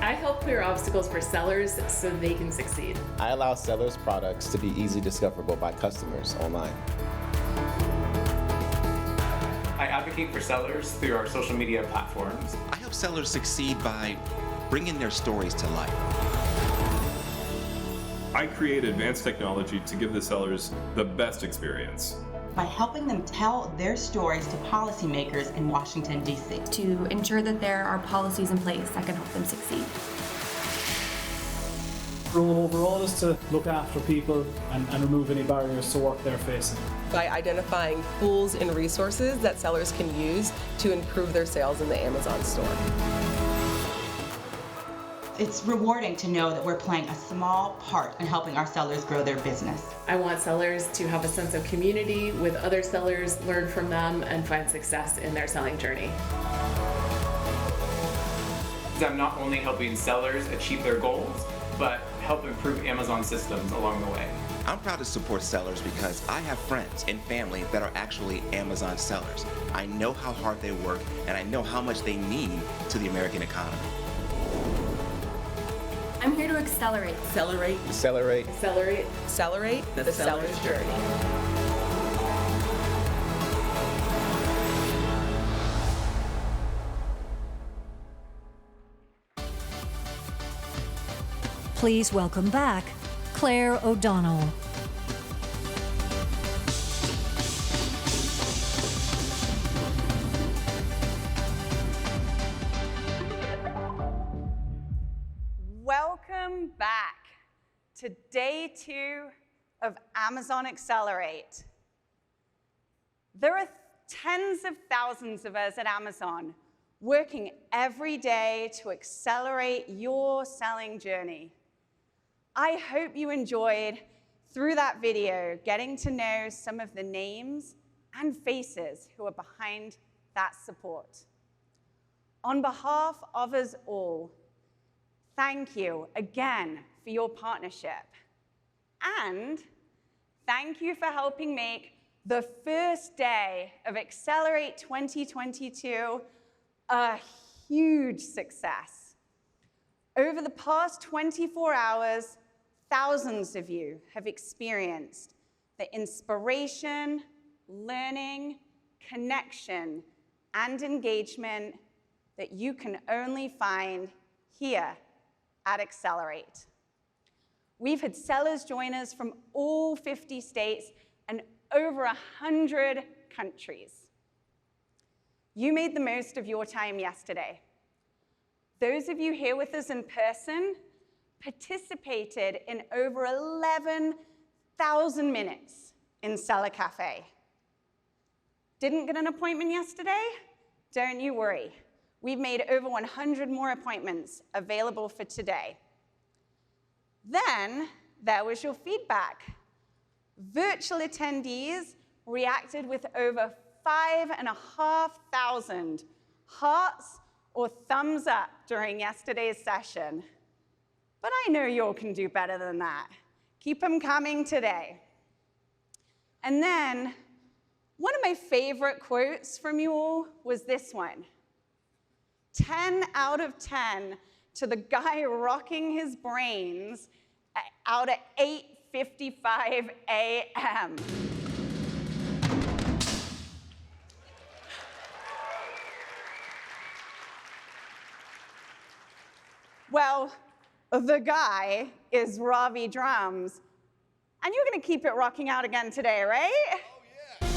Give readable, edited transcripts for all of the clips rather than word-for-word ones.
I help clear obstacles for sellers so they can succeed. I allow sellers' products to be easily discoverable by customers online. I advocate for sellers through our social media platforms. I help sellers succeed by bringing their stories to life. I create advanced technology to give the sellers the best experience. By helping them tell their stories to policymakers in Washington, D.C. To ensure that there are policies in place that can help them succeed. The role overall is to look after people and remove any barriers to work they're facing. By identifying tools and resources that sellers can use to improve their sales in the Amazon store. It's rewarding to know that we're playing a small part in helping our sellers grow their business. I want sellers to have a sense of community with other sellers, learn from them, and find success in their selling journey. I'm not only helping sellers achieve their goals, but help improve Amazon systems along the way. I'm proud to support sellers because I have friends and family that are actually Amazon sellers. I know how hard they work, and I know how much they mean to the American economy. I'm here to accelerate. Accelerate. Accelerate. Accelerate. Accelerate the seller's journey. Please welcome back Claire O'Donnell. Welcome back to day 2 of Amazon Accelerate. There are tens of thousands of us at Amazon working every day to accelerate your selling journey. I hope you enjoyed, through that video, getting to know some of the names and faces who are behind that support. On behalf of us all, thank you again for your partnership. And thank you for helping make the first day of Accelerate 2022 a huge success. Over the past 24 hours, thousands of you have experienced the inspiration, learning, connection, and engagement that you can only find here at Accelerate. We've had sellers join us from all 50 states and over 100 countries. You made the most of your time yesterday. Those of you here with us in person participated in over 11,000 minutes in Seller Cafe. Didn't get an appointment yesterday? Don't you worry. We've made over 100 more appointments available for today. Then there was your feedback. Virtual attendees reacted with over 5,500 hearts or thumbs up during yesterday's session. But I know you all can do better than that. Keep them coming today. And then one of my favorite quotes from you all was this one. 10 out of 10 to the guy rocking his brains out at 8:55 a.m. Well, the guy is Ravi Drums, and you're going to keep it rocking out again today, right? Oh,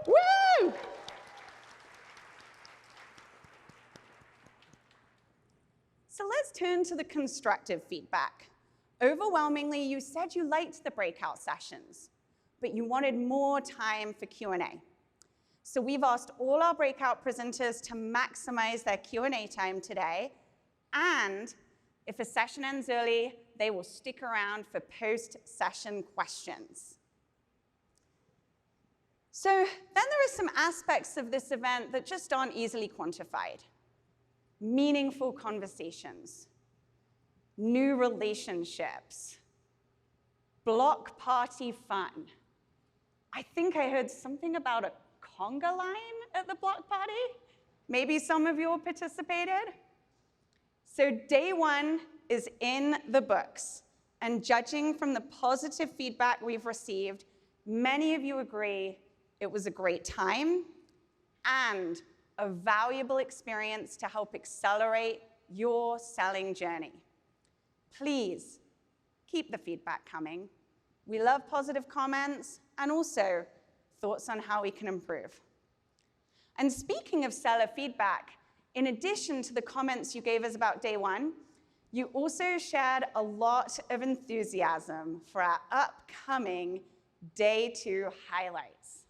yeah. Woo! So let's turn to the constructive feedback. Overwhelmingly, you said you liked the breakout sessions, but you wanted more time for Q&A. So we've asked all our breakout presenters to maximize their Q&A time today, and if a session ends early, they will stick around for post-session questions. So then there are some aspects of this event that just aren't easily quantified. Meaningful conversations, new relationships, block party fun. I think I heard something about a conga line at the block party. Maybe some of you all participated. So day one is in the books. And judging from the positive feedback we've received, many of you agree it was a great time and a valuable experience to help accelerate your selling journey. Please keep the feedback coming. We love positive comments and also thoughts on how we can improve. And speaking of seller feedback, in addition to the comments you gave us about day one, you also shared a lot of enthusiasm for our upcoming day two highlights.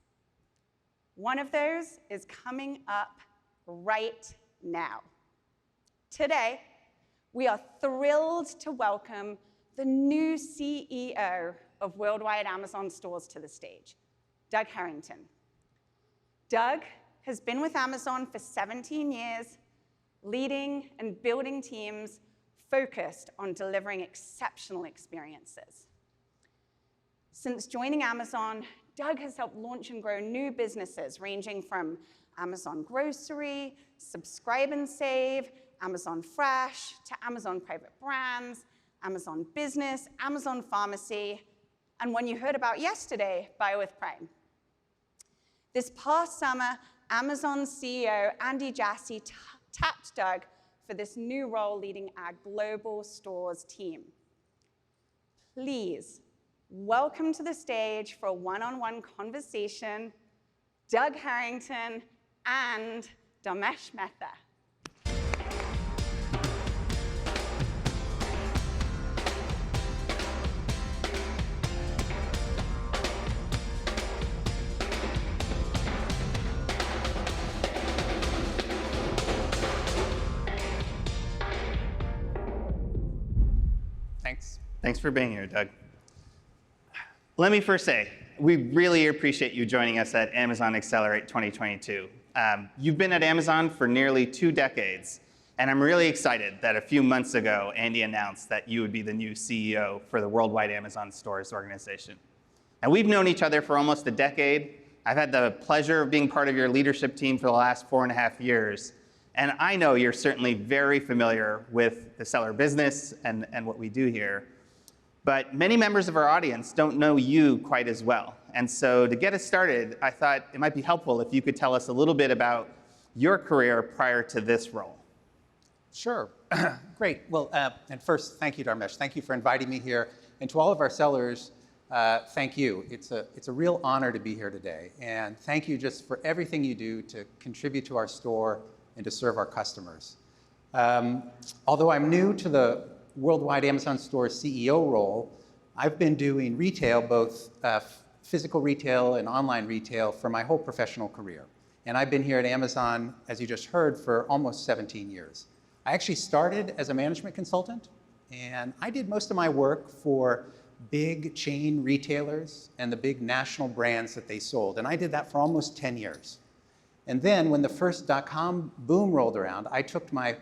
One of those is coming up right now. Today, we are thrilled to welcome the new CEO of Worldwide Amazon Stores to the stage, Doug Harrington. Doug has been with Amazon for 17 years, leading and building teams focused on delivering exceptional experiences. Since joining Amazon, Doug has helped launch and grow new businesses ranging from Amazon Grocery, Subscribe and Save, Amazon Fresh, to Amazon Private Brands, Amazon Business, Amazon Pharmacy, and one you heard about yesterday, Buy with Prime. This past summer, Amazon CEO Andy Jassy tapped Doug for this new role leading our global stores team. Please welcome to the stage for a one-on-one conversation, Doug Harrington and Dharmesh Mehta. Thanks for being here, Doug. Let me first say, we really appreciate you joining us at Amazon Accelerate 2022. You've been at Amazon for nearly 2 decades, and I'm really excited that a few months ago, Andy announced that you would be the new CEO for the Worldwide Amazon Stores organization. And we've known each other for almost a decade. I've had the pleasure of being part of your leadership team for the last 4.5 years. And I know you're certainly very familiar with the seller business and what we do here. But many members of our audience don't know you quite as well. And so to get us started, I thought it might be helpful if you could tell us a little bit about your career prior to this role. Sure. Great. Well, and first, thank you, Dharmesh. Thank you for inviting me here. And to all of our sellers, thank you. It's a real honor to be here today. And thank you just for everything you do to contribute to our store and to serve our customers. Although I'm new to the Worldwide Amazon Stores CEO role, I've been doing retail, both physical retail and online retail, for my whole professional career. And I've been here at Amazon, as you just heard, for almost 17 years. I actually started as a management consultant, and I did most of my work for big chain retailers and the big national brands that they sold. And I did that for almost 10 years. And then when the first .com boom rolled around, I took my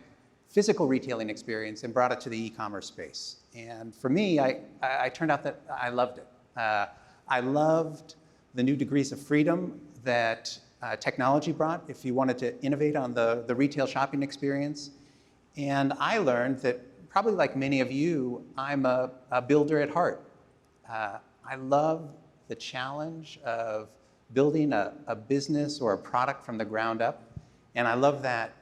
physical retailing experience and brought it to the e-commerce space. And for me, I turned out that I loved it. I loved the new degrees of freedom that technology brought if you wanted to innovate on the retail shopping experience. And I learned that, probably like many of you, I'm a builder at heart. I love the challenge of building a business or a product from the ground up. And I love that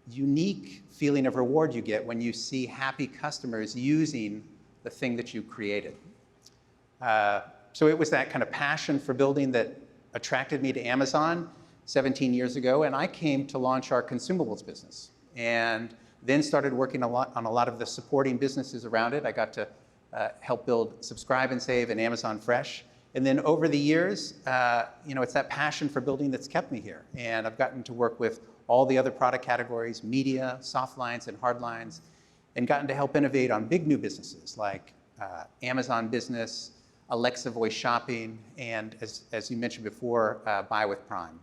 unique feeling of reward you get when you see happy customers using the thing that you created. So it was that kind of passion for building that attracted me to Amazon 17 years ago, and I came to launch our consumables business, and then started working on a lot of the supporting businesses around it. I got to help build Subscribe and Save and Amazon Fresh. And then over the years, it's that passion for building that's kept me here. And I've gotten to work with all the other product categories, media, soft lines, and hard lines, and gotten to help innovate on big new businesses like Amazon Business, Alexa Voice Shopping, and as you mentioned before, Buy with Prime.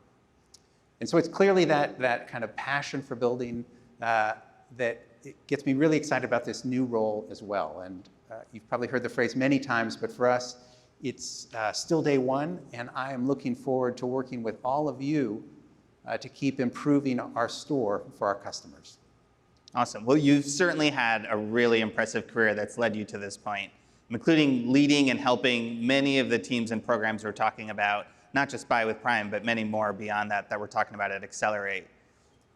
And so it's clearly that kind of passion for building that it gets me really excited about this new role as well. And you've probably heard the phrase many times, but for us, it's still day one, and I am looking forward to working with all of you to keep improving our store for our customers. Awesome. Well, you've certainly had a really impressive career that's led you to this point, including leading and helping many of the teams and programs we're talking about, not just Buy with Prime, but many more beyond that we're talking about at Accelerate.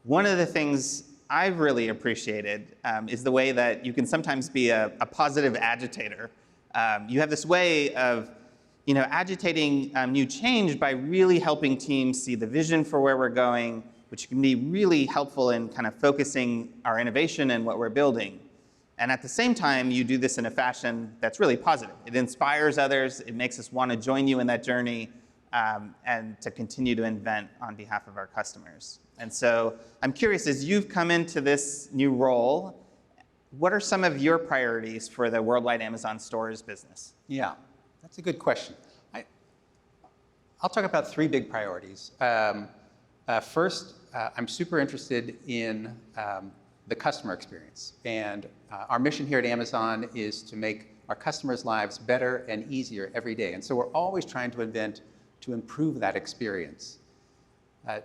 One of the things I've really appreciated is the way that you can sometimes be a positive agitator. You have this way of agitating new change by really helping teams see the vision for where we're going, which can be really helpful in kind of focusing our innovation and what we're building. And at the same time, you do this in a fashion that's really positive. It inspires others. It makes us want to join you in that journey and to continue to invent on behalf of our customers. And so I'm curious, as you've come into this new role, what are some of your priorities for the Worldwide Amazon Stores business? Yeah, that's a good question. I'll talk about three big priorities. First, I'm super interested in the customer experience. And our mission here at Amazon is to make our customers' lives better and easier every day. And so we're always trying to invent to improve that experience.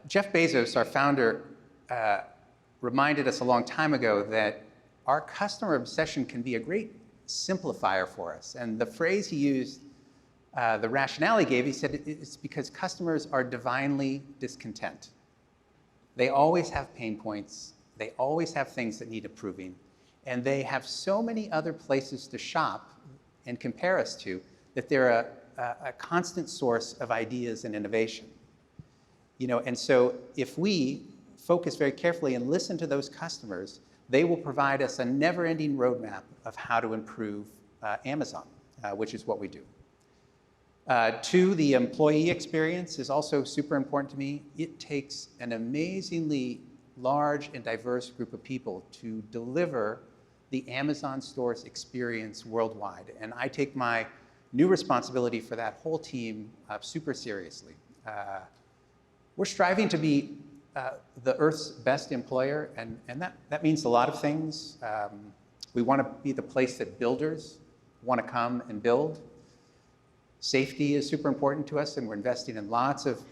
Jeff Bezos, our founder, reminded us a long time ago that our customer obsession can be a great simplifier for us. And the phrase he used, the rationale he gave, he said it's because customers are divinely discontent. They always have pain points. They always have things that need improving. And they have so many other places to shop and compare us to that they're a constant source of ideas and innovation. And so if we focus very carefully and listen to those customers, they will provide us a never-ending roadmap of how to improve Amazon, which is what we do. Two, the employee experience is also super important to me. It takes an amazingly large and diverse group of people to deliver the Amazon stores experience worldwide. And I take my new responsibility for that whole team super seriously. We're striving to be the Earth's best employer, and that means a lot of things. We want to be the place that builders want to come and build. Safety is super important to us, and we're investing in lots of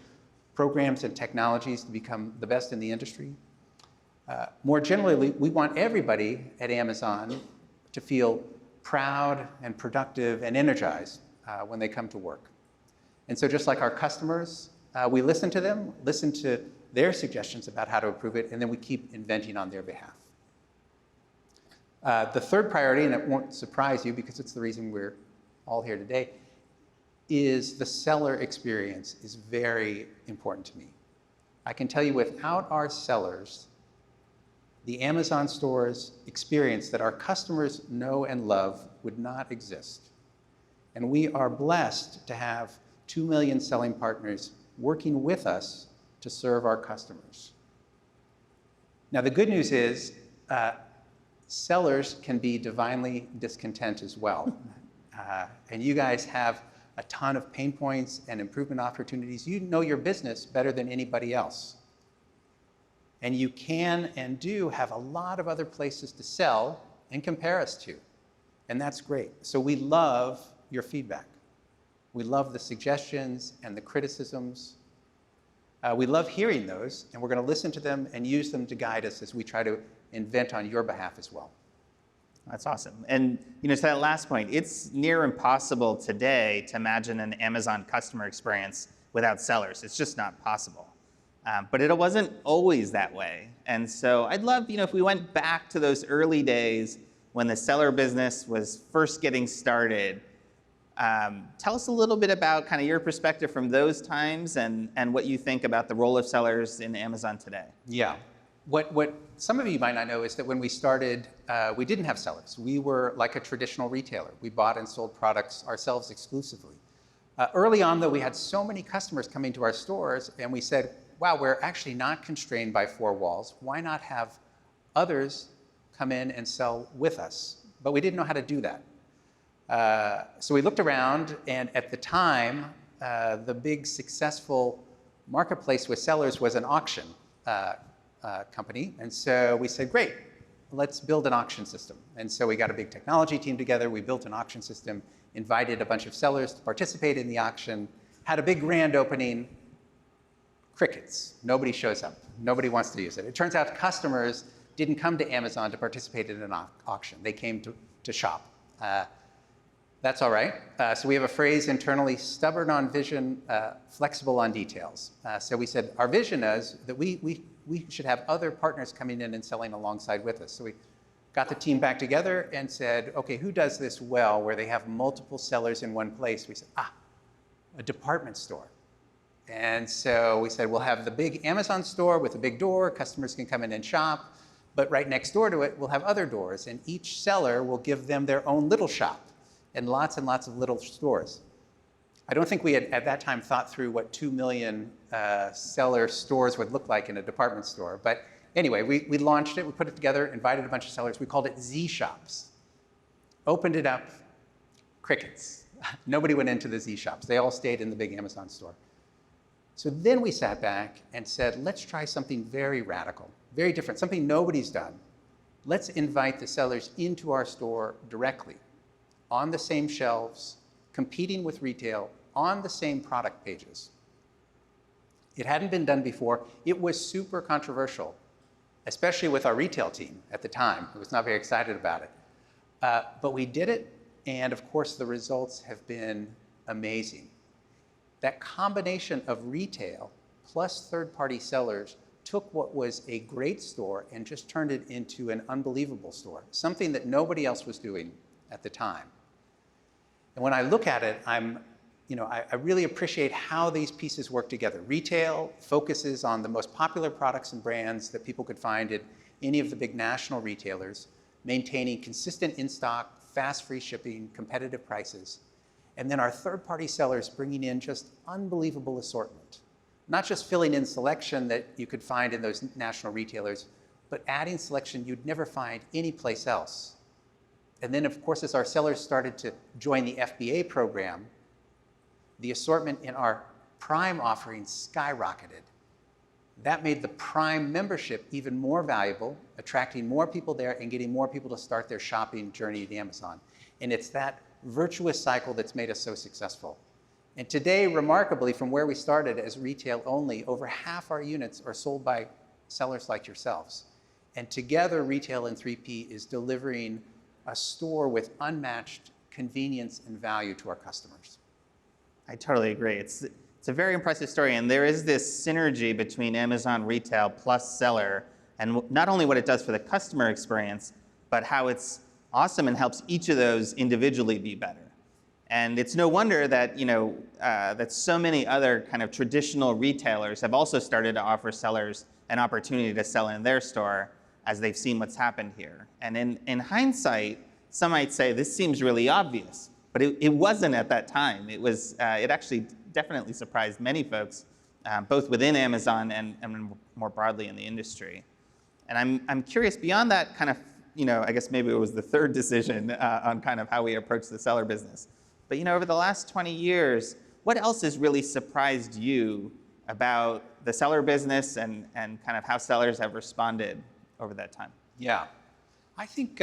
programs and technologies to become the best in the industry. More generally, we want everybody at Amazon to feel proud and productive and energized when they come to work. And so just like our customers, we listen to them, listen to their suggestions about how to improve it, and then we keep inventing on their behalf. The third priority, and it won't surprise you because it's the reason we're all here today, is the seller experience is very important to me. I can tell you without our sellers, the Amazon stores experience that our customers know and love would not exist. And we are blessed to have 2 million selling partners working with us to serve our customers. Now, the good news is sellers can be divinely discontent as well. And you guys have a ton of pain points and improvement opportunities. You know your business better than anybody else. And you can and do have a lot of other places to sell and compare us to. And that's great. So we love your feedback. We love the suggestions and the criticisms. We love hearing those, and we're going to listen to them and use them to guide us as we try to invent on your behalf as well. That's awesome. And to that last point, it's near impossible today to imagine an Amazon customer experience without sellers. It's just not possible. But it wasn't always that way. And so I'd love, if we went back to those early days when the seller business was first getting started, tell us a little bit about kind of your perspective from those times and what you think about the role of sellers in Amazon today. Yeah. What some of you might not know is that when we started, we didn't have sellers. We were like a traditional retailer. We bought and sold products ourselves exclusively. Early on, though, we had so many customers coming to our stores, and we said, wow, we're actually not constrained by four walls. Why not have others come in and sell with us? But we didn't know how to do that. So we looked around, and at the time, the big successful marketplace with sellers was an auction company. And so we said, great, let's build an auction system. And so we got a big technology team together. We built an auction system, invited a bunch of sellers to participate in the auction, had a big grand opening. Crickets. Nobody shows up. Nobody wants to use it. It turns out customers didn't come to Amazon to participate in an auction. They came to shop. That's all right. So we have a phrase internally, stubborn on vision, flexible on details. So we said our vision is that we should have other partners coming in and selling alongside with us. So we got the team back together and said, okay, who does this well where they have multiple sellers in one place? We said, a department store. And so we said, we'll have the big Amazon store with a big door. Customers can come in and shop. But right next door to it, we'll have other doors. And each seller will give them their own little shop and lots of little stores. I don't think we had at that time thought through what 2 million seller stores would look like in a department store. But anyway, we launched it. We put it together, invited a bunch of sellers. We called it Z Shops. Opened it up. Crickets. Nobody went into the Z Shops. They all stayed in the big Amazon store. So then we sat back and said, let's try something very radical, very different, something nobody's done. Let's invite the sellers into our store directly, on the same shelves, competing with retail, on the same product pages. It hadn't been done before. It was super controversial, especially with our retail team at the time, who was not very excited about it. But we did it, and of course the results have been amazing. That combination of retail plus third-party sellers took what was a great store and just turned it into an unbelievable store, something that nobody else was doing at the time. And when I look at it, I really appreciate how these pieces work together. Retail focuses on the most popular products and brands that people could find at any of the big national retailers, maintaining consistent in-stock, fast free shipping, competitive prices. And then our third-party sellers bringing in just unbelievable assortment. Not just filling in selection that you could find in those national retailers, but adding selection you'd never find anyplace else. And then, of course, as our sellers started to join the FBA program, the assortment in our Prime offerings skyrocketed. That made the Prime membership even more valuable, attracting more people there and getting more people to start their shopping journey at Amazon. And it's that virtuous cycle that's made us so successful. And today, remarkably, from where we started as retail only, over half our units are sold by sellers like yourselves. And together, retail and 3P is delivering a store with unmatched convenience and value to our customers. I totally agree. It's a very impressive story, and there is this synergy between Amazon retail plus seller, and not only what it does for the customer experience, but how it's awesome and helps each of those individually be better. And it's no wonder that that so many other kind of traditional retailers have also started to offer sellers an opportunity to sell in their store as they've seen what's happened here. And in hindsight, some might say this seems really obvious, but it wasn't at that time. It actually definitely surprised many folks, both within Amazon and more broadly in the industry. And I'm curious, beyond that kind of, I guess maybe it was the third decision on kind of how we approach the seller business. But over the last 20 years, what else has really surprised you about the seller business and kind of how sellers have responded over that time? Yeah, I think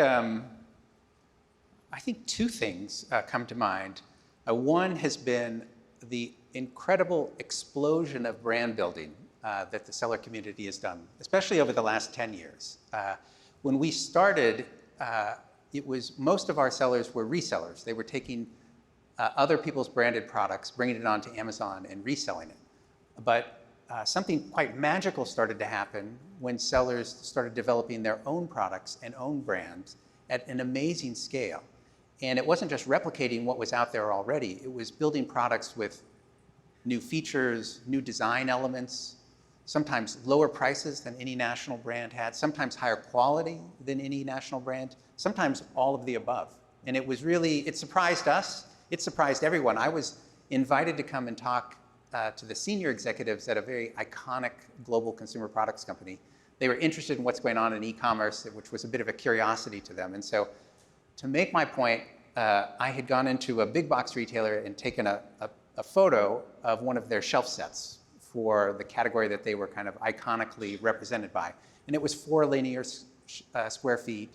two things come to mind. One has been the incredible explosion of brand building that the seller community has done, especially over the last 10 years. When we started, most of our sellers were resellers. They were taking other people's branded products, bringing it onto Amazon and reselling it. But something quite magical started to happen when sellers started developing their own products and own brands at an amazing scale. And it wasn't just replicating what was out there already. It was building products with new features, new design elements, sometimes lower prices than any national brand had, sometimes higher quality than any national brand, sometimes all of the above. And it surprised us. It surprised everyone. I was invited to come and talk to the senior executives at a very iconic global consumer products company. They were interested in what's going on in e-commerce, which was a bit of a curiosity to them. And so to make my point, I had gone into a big box retailer and taken a photo of one of their shelf sets for the category that they were kind of iconically represented by. And it was 4 linear square feet.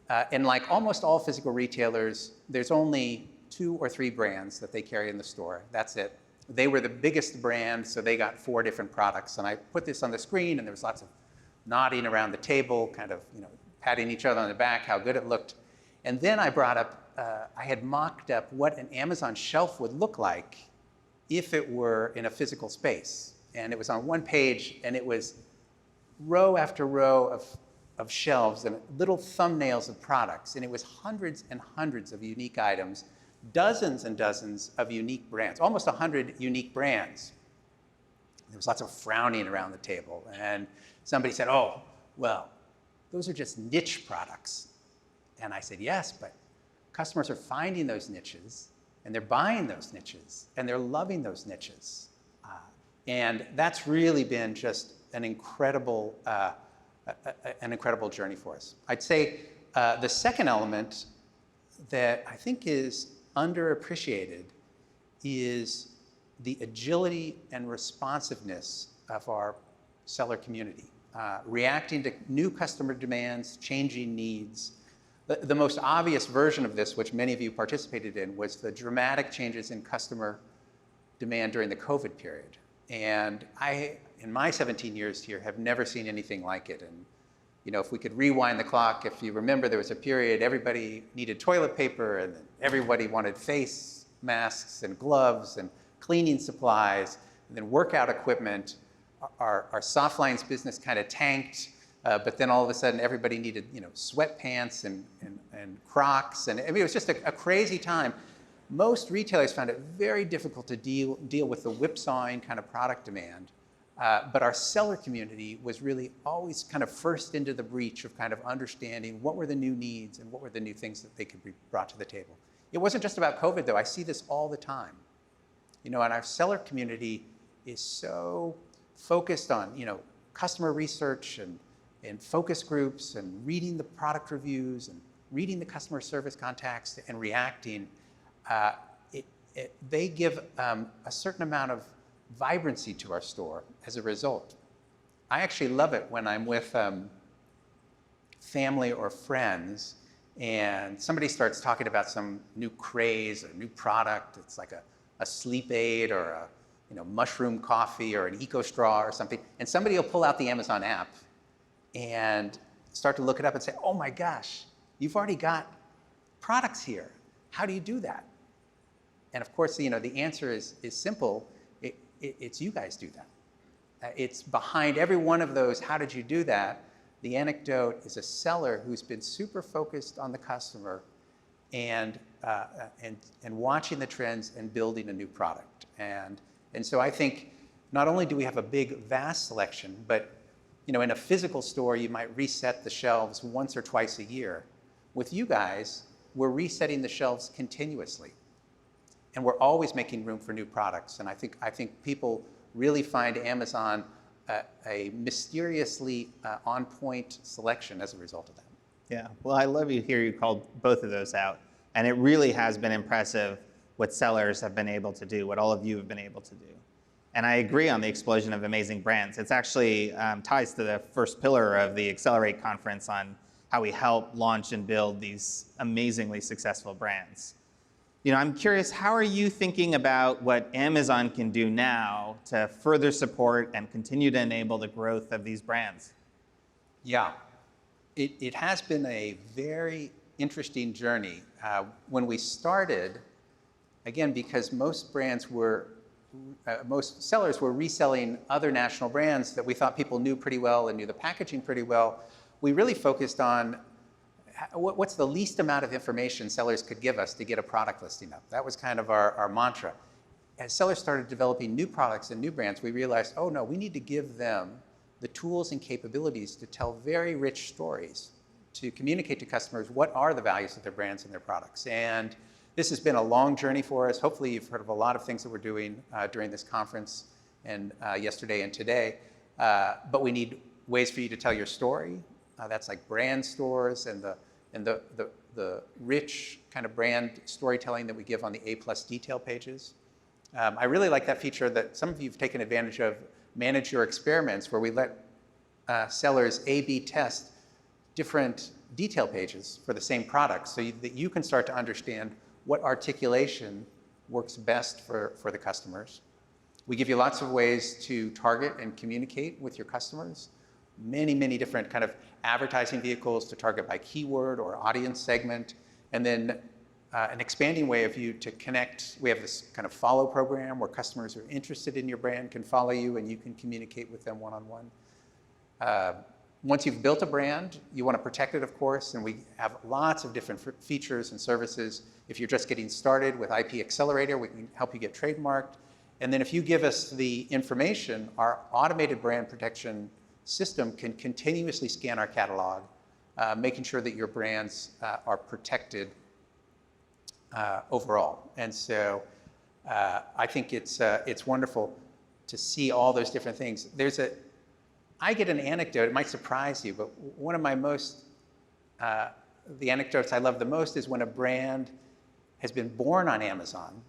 And like almost all physical retailers, there's only 2 or 3 brands that they carry in the store. That's it. They were the biggest brand, so they got 4 different products. And I put this on the screen, and there was lots of nodding around the table, kind of, patting each other on the back, how good it looked. And then I brought up, I had mocked up what an Amazon shelf would look like if it were in a physical space. And it was on one page, and it was row after row of shelves and little thumbnails of products. And it was hundreds and hundreds of unique items, dozens and dozens of unique brands, almost 100 unique brands. There was lots of frowning around the table. And somebody said, oh, well, those are just niche products. And I said, yes, but customers are finding those niches, and they're buying those niches, and they're loving those niches. And that's really been just an incredible journey for us. I'd say the second element that I think is underappreciated is the agility and responsiveness of our seller community, reacting to new customer demands, changing needs. The most obvious version of this, which many of you participated in, was the dramatic changes in customer demand during the COVID period. And I, in my 17 years here, have never seen anything like it. And if we could rewind the clock, if you remember, there was a period everybody needed toilet paper, and everybody wanted face masks and gloves and cleaning supplies, and then workout equipment. Our Softlines business kind of tanked, but then all of a sudden everybody needed sweatpants and Crocs, and I mean, it was just a crazy time. Most retailers found it very difficult to deal with the whipsawing kind of product demand. But our seller community was really always kind of first into the breach of kind of understanding what were the new needs and what were the new things that they could be brought to the table. It wasn't just about COVID, though. I see this all the time. And our seller community is so focused on, customer research and focus groups and reading the product reviews and reading the customer service contacts and reacting. They give a certain amount of vibrancy to our store as a result. I actually love it when I'm with family or friends and somebody starts talking about some new craze or new product. It's like a sleep aid or a mushroom coffee or an eco straw or something. And somebody will pull out the Amazon app and start to look it up and say, oh my gosh, you've already got products here. How do you do that? And of course, the answer is simple. It's you guys do that. It's behind every one of those, how did you do that? The anecdote is a seller who's been super focused on the customer and watching the trends and building a new product. And so I think not only do we have a big, vast selection, but in a physical store, you might reset the shelves once or twice a year. With you guys, we're resetting the shelves continuously. And we're always making room for new products. And I think people really find Amazon a mysteriously on-point selection as a result of that. Yeah, well, I love you hear you called both of those out. And it really has been impressive what sellers have been able to do, what all of you have been able to do. And I agree on the explosion of amazing brands. It's actually ties to the first pillar of the Accelerate conference on how we help launch and build these amazingly successful brands. I'm curious, how are you thinking about what Amazon can do now to further support and continue to enable the growth of these brands? Yeah, it has been a very interesting journey. When we started, again, because most sellers were reselling other national brands that we thought people knew pretty well and knew the packaging pretty well, we really focused on what's the least amount of information sellers could give us to get a product listing up. That was kind of our mantra. As sellers started developing new products and new brands, we realized, oh no, we need to give them the tools and capabilities to tell very rich stories, to communicate to customers what are the values of their brands and their products. And this has been a long journey for us. Hopefully you've heard of a lot of things that we're doing during this conference and yesterday and today. But we need ways for you to tell your story. That's like brand stores and the rich kind of brand storytelling that we give on the A+ detail pages. I really like that feature that some of you have taken advantage of, Manage Your Experiments, where we let sellers A/B test different detail pages for the same product so that you can start to understand what articulation works best for the customers. We give you lots of ways to target and communicate with your customers. Many different kind of advertising vehicles to target by keyword or audience segment. And then an expanding way of you to connect. We have this kind of follow program where customers who are interested in your brand can follow you and you can communicate with them one-on-one. Once you've built a brand, you want to protect it, of course, and we have lots of different features and services. If you're just getting started with IP Accelerator, we can help you get trademarked. And then if you give us the information, our automated brand protection system can continuously scan our catalog, making sure that your brands are protected overall. And so I think it's wonderful to see all those different things. I get an anecdote, it might surprise you, but one of my the anecdotes I love the most is when a brand has been born on Amazon,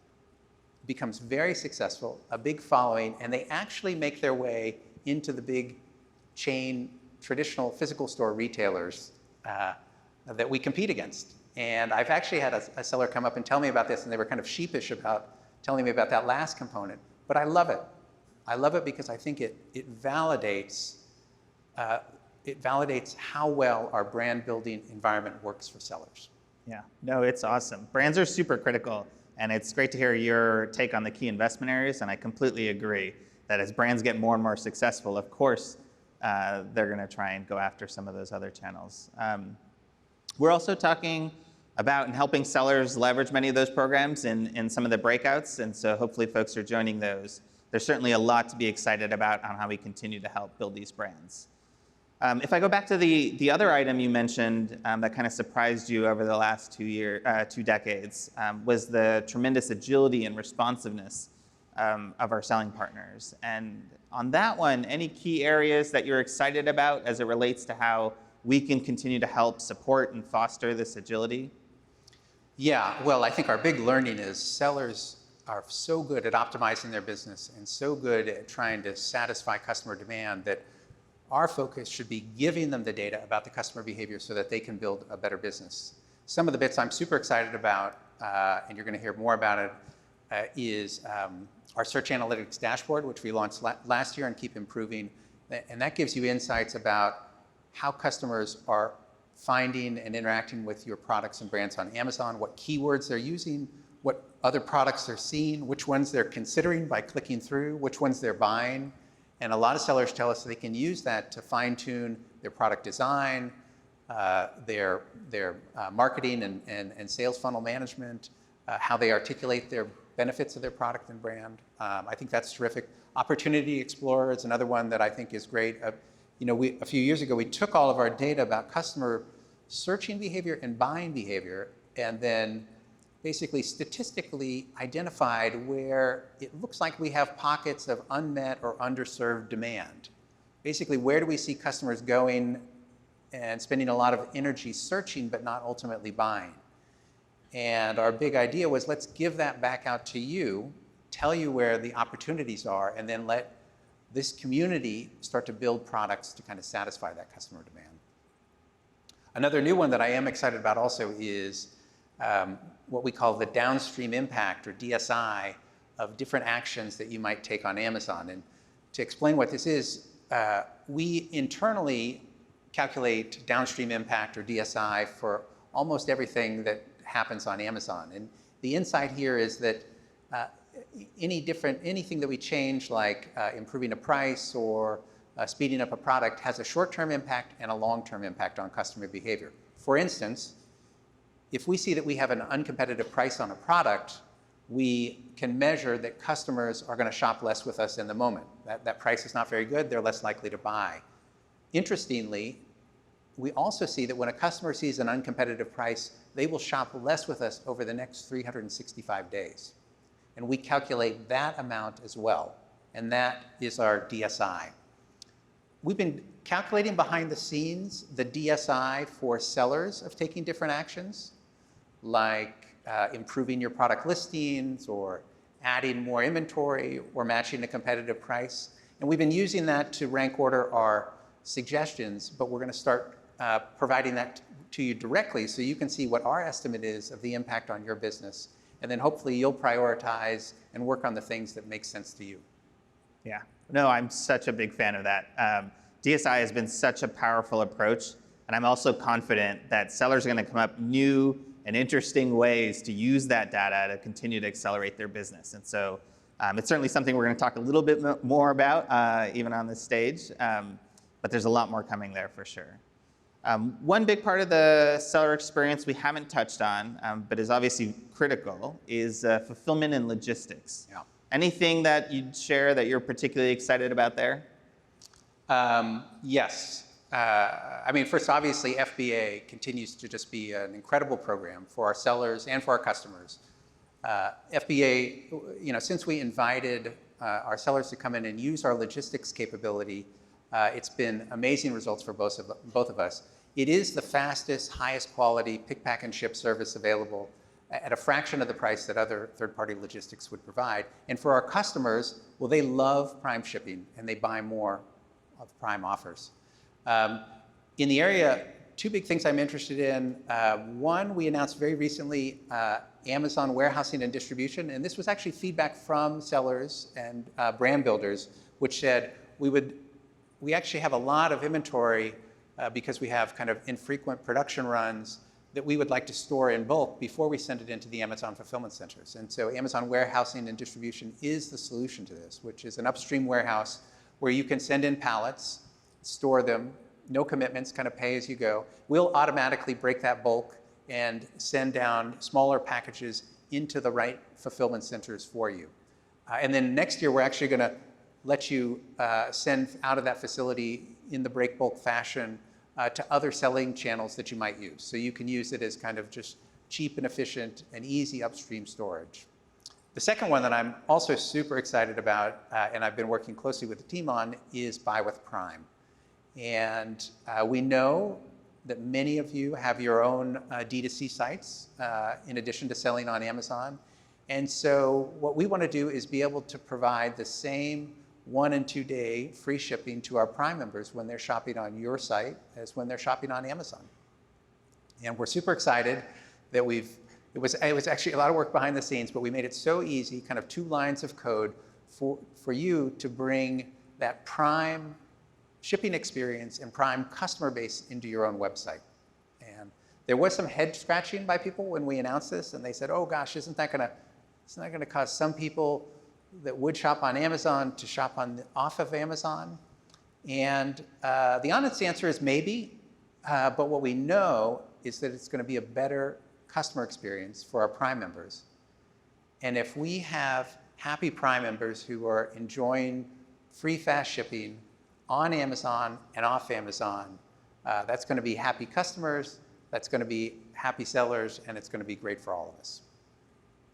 becomes very successful, a big following, and they actually make their way into the big chain, traditional physical store retailers that we compete against. And I've actually had a seller come up and tell me about this, and they were kind of sheepish about telling me about that last component. But I love it. I love it because I think it validates how well our brand building environment works for sellers. Yeah, no, it's awesome. Brands are super critical, and it's great to hear your take on the key investment areas, and I completely agree that as brands get more and more successful, of course, they're going to try and go after some of those other channels. We're also talking about and helping sellers leverage many of those programs in some of the breakouts, and so hopefully folks are joining those. There's certainly a lot to be excited about on how we continue to help build these brands. If I go back to the other item you mentioned that kind of surprised you over the last 2 decades was the tremendous agility and responsiveness of our selling partners. And on that one, any key areas that you're excited about as it relates to how we can continue to help support and foster this agility? Yeah, well, I think our big learning is sellers are so good at optimizing their business and so good at trying to satisfy customer demand that our focus should be giving them the data about the customer behavior so that they can build a better business. Some of the bits I'm super excited about, and you're going to hear more about it, is our Search Analytics Dashboard, which we launched last year and keep improving. And that gives you insights about how customers are finding and interacting with your products and brands on Amazon, what keywords they're using, what other products they're seeing, which ones they're considering by clicking through, which ones they're buying. And a lot of sellers tell us they can use that to fine-tune their product design, their marketing and sales funnel management, how they articulate their benefits of their product and brand. I think that's terrific. Opportunity Explorer is another one that I think is great. A few years ago, we took all of our data about customer searching behavior and buying behavior, and then basically statistically identified where it looks like we have pockets of unmet or underserved demand. Basically, where do we see customers going and spending a lot of energy searching but not ultimately buying? And our big idea was, let's give that back out to you, tell you where the opportunities are, and then let this community start to build products to kind of satisfy that customer demand. Another new one that I am excited about also is what we call the downstream impact, or DSI, of different actions that you might take on Amazon. And to explain what this is, we internally calculate downstream impact, or DSI, for almost everything that happens on Amazon. And the insight here is that anything that we change, like improving a price or speeding up a product, has a short-term impact and a long-term impact on customer behavior. For instance, if we see that we have an uncompetitive price on a product, we can measure that customers are going to shop less with us in the moment. That price is not very good, they're less likely to buy. Interestingly, we also see that when a customer sees an uncompetitive price, they will shop less with us over the next 365 days. And we calculate that amount as well, and that is our DSI. We've been calculating behind the scenes the DSI for sellers of taking different actions, like improving your product listings, or adding more inventory, or matching a competitive price. And we've been using that to rank order our suggestions, but we're going to start providing that to you directly so you can see what our estimate is of the impact on your business. And then hopefully you'll prioritize and work on the things that make sense to you. Yeah, no, I'm such a big fan of that. DSI has been such a powerful approach, and I'm also confident that sellers are going to come up new and interesting ways to use that data to continue to accelerate their business. And so it's certainly something we're going to talk a little bit more about, even on this stage, but there's a lot more coming there for sure. One big part of the seller experience we haven't touched on, but is obviously critical, is fulfillment and logistics. Yeah. Anything that you'd share that you're particularly excited about there? Yes. I mean, first, obviously, FBA continues to just be an incredible program for our sellers and for our customers. FBA, since we invited our sellers to come in and use our logistics capability, it's been amazing results for both of us. It is the fastest, highest quality pick, pack, and ship service available at a fraction of the price that other third-party logistics would provide. And for our customers, well, they love Prime shipping, and they buy more of Prime offers. In the area, two big things I'm interested in. One, we announced very recently Amazon warehousing and distribution, and this was actually feedback from sellers and brand builders, which said we actually have a lot of inventory because we have kind of infrequent production runs that we would like to store in bulk before we send it into the Amazon fulfillment centers. And so Amazon warehousing and distribution is the solution to this, which is an upstream warehouse where you can send in pallets, store them, no commitments, kind of pay as you go. We'll automatically break that bulk and send down smaller packages into the right fulfillment centers for you. And then next year, we're actually going to let you send out of that facility in the break bulk fashion to other selling channels that you might use. So you can use it as kind of just cheap and efficient and easy upstream storage. The second one that I'm also super excited about, and I've been working closely with the team on, is Buy with Prime. And we know that many of you have your own D2C sites in addition to selling on Amazon. And so what we want to do is be able to provide the same 1 and 2 day free shipping to our Prime members when they're shopping on your site as when they're shopping on Amazon. And we're super excited that it was actually a lot of work behind the scenes, but we made it so easy, kind of 2 lines of code for you to bring that Prime shipping experience and Prime customer base into your own website. And there was some head scratching by people when we announced this, and they said, oh gosh, isn't that gonna cause some people that would shop on Amazon to shop off of Amazon? And the honest answer is maybe, but what we know is that it's gonna be a better customer experience for our Prime members. And if we have happy Prime members who are enjoying free fast shipping on Amazon and off Amazon, that's going to be happy customers, that's going to be happy sellers, and it's going to be great for all of us.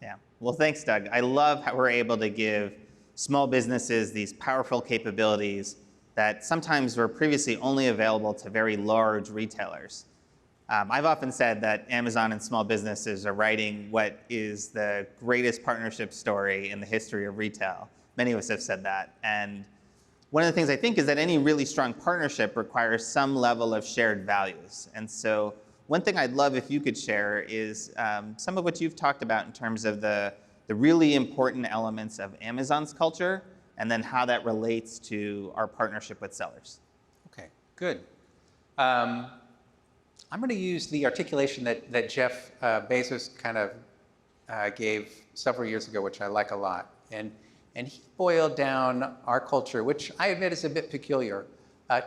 Yeah, well, thanks, Doug. I love how we're able to give small businesses these powerful capabilities that sometimes were previously only available to very large retailers. I've often said that Amazon and small businesses are writing what is the greatest partnership story in the history of retail. Many of us have said that. And one of the things I think is that any really strong partnership requires some level of shared values. And so one thing I'd love if you could share is some of what you've talked about in terms of the really important elements of Amazon's culture and then how that relates to our partnership with sellers. Okay, good. I'm going to use the articulation that Jeff Bezos kind of gave several years ago, which I like a lot. And he boiled down our culture, which I admit is a bit peculiar,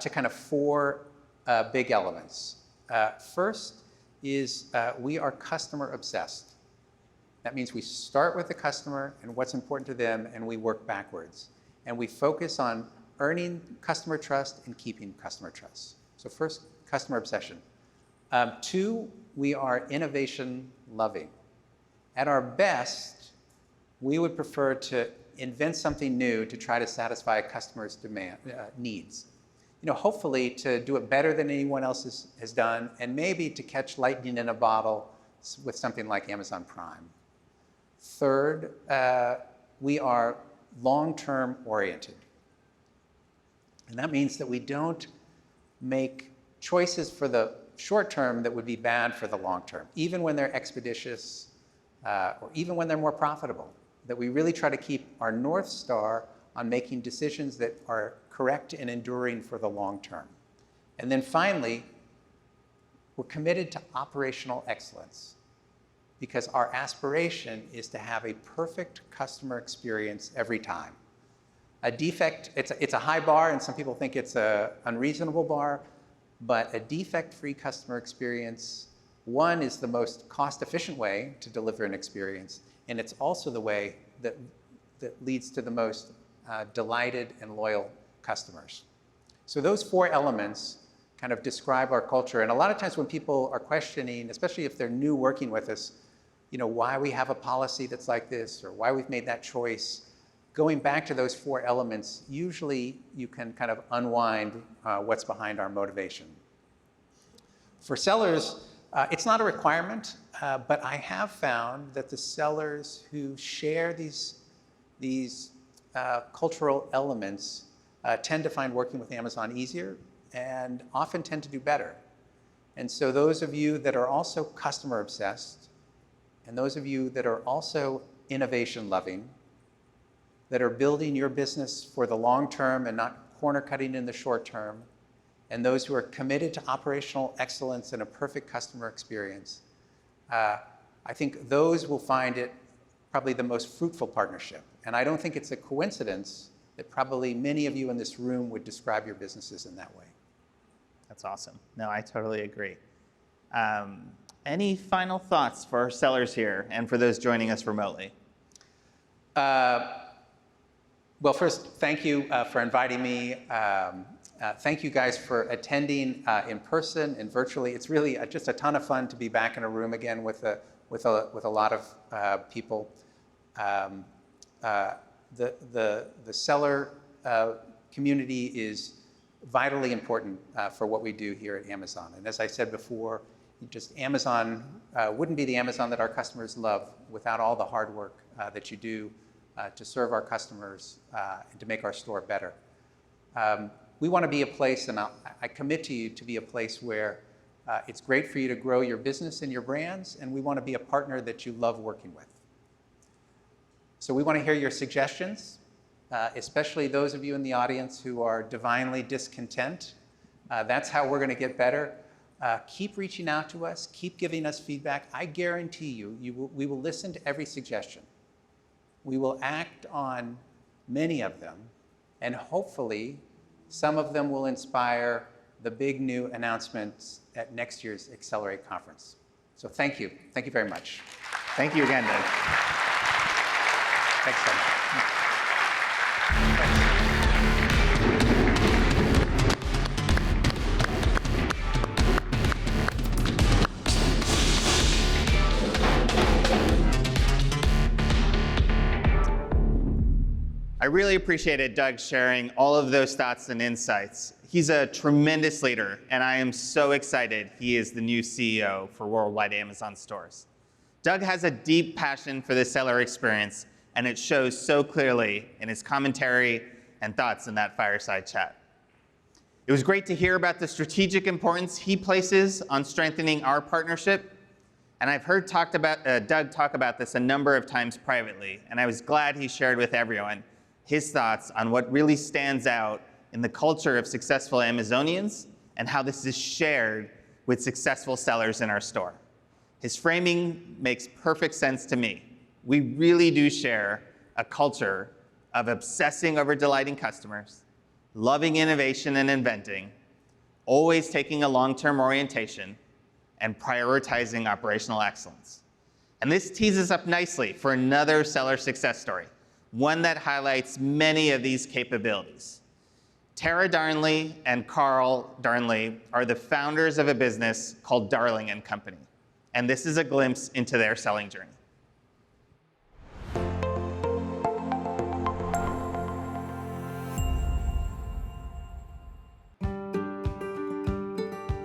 to kind of 4 big elements. First is we are customer obsessed. That means we start with the customer and what's important to them, and we work backwards. And we focus on earning customer trust and keeping customer trust. So first, customer obsession. 2, we are innovation loving. At our best, we would prefer to invent something new to try to satisfy a customer's needs. Hopefully to do it better than anyone else has done, and maybe to catch lightning in a bottle with something like Amazon Prime. Third, we are long-term oriented. And that means that we don't make choices for the short term that would be bad for the long term, even when they're expeditious or even when they're more profitable. That we really try to keep our North Star on making decisions that are correct and enduring for the long term. And then finally, we're committed to operational excellence because our aspiration is to have a perfect customer experience every time. A defect, it's a high bar, and some people think it's an unreasonable bar, but a defect-free customer experience, one, is the most cost-efficient way to deliver an experience, and it's also the way that leads to the most delighted and loyal customers. So those 4 elements kind of describe our culture, and a lot of times when people are questioning, especially if they're new working with us, why we have a policy that's like this or why we've made that choice, going back to those 4 elements, usually you can kind of unwind what's behind our motivation. For sellers, it's not a requirement, but I have found that the sellers who share these cultural elements tend to find working with Amazon easier and often tend to do better. And so those of you that are also customer obsessed, and those of you that are also innovation loving, that are building your business for the long term and not corner cutting in the short term, and those who are committed to operational excellence and a perfect customer experience, I think those will find it probably the most fruitful partnership. And I don't think it's a coincidence that probably many of you in this room would describe your businesses in that way. That's awesome. No, I totally agree. Any final thoughts for our sellers here and for those joining us remotely? Well, first, thank you for inviting me. Thank you guys for attending in person and virtually. It's really just a ton of fun to be back in a room again with a lot of people. The seller community is vitally important for what we do here at Amazon. And as I said before, just Amazon wouldn't be the Amazon that our customers love without all the hard work that you do to serve our customers and to make our store better. We want to be a place, and I commit to you to be a place where it's great for you to grow your business and your brands, and we want to be a partner that you love working with. So we want to hear your suggestions, especially those of you in the audience who are divinely discontent. That's how we're going to get better. Keep reaching out to us. Keep giving us feedback. I guarantee you, we will listen to every suggestion. We will act on many of them, and hopefully some of them will inspire the big new announcements at next year's Accelerate conference. So thank you. Thank you very much. Thank you again, Doug. Thanks so much. I really appreciated Doug sharing all of those thoughts and insights. He's a tremendous leader, and I am so excited he is the new CEO for Worldwide Amazon Stores. Doug has a deep passion for the seller experience, and it shows so clearly in his commentary and thoughts in that fireside chat. It was great to hear about the strategic importance he places on strengthening our partnership, and I've heard Doug talk about this a number of times privately, and I was glad he shared with everyone his thoughts on what really stands out in the culture of successful Amazonians and how this is shared with successful sellers in our store. His framing makes perfect sense to me. We really do share a culture of obsessing over delighting customers, loving innovation and inventing, always taking a long-term orientation, and prioritizing operational excellence. And this tees us up nicely for another seller success story, one that highlights many of these capabilities. Tara Darnley and Carl Darnley are the founders of a business called Darling & Company, and this is a glimpse into their selling journey.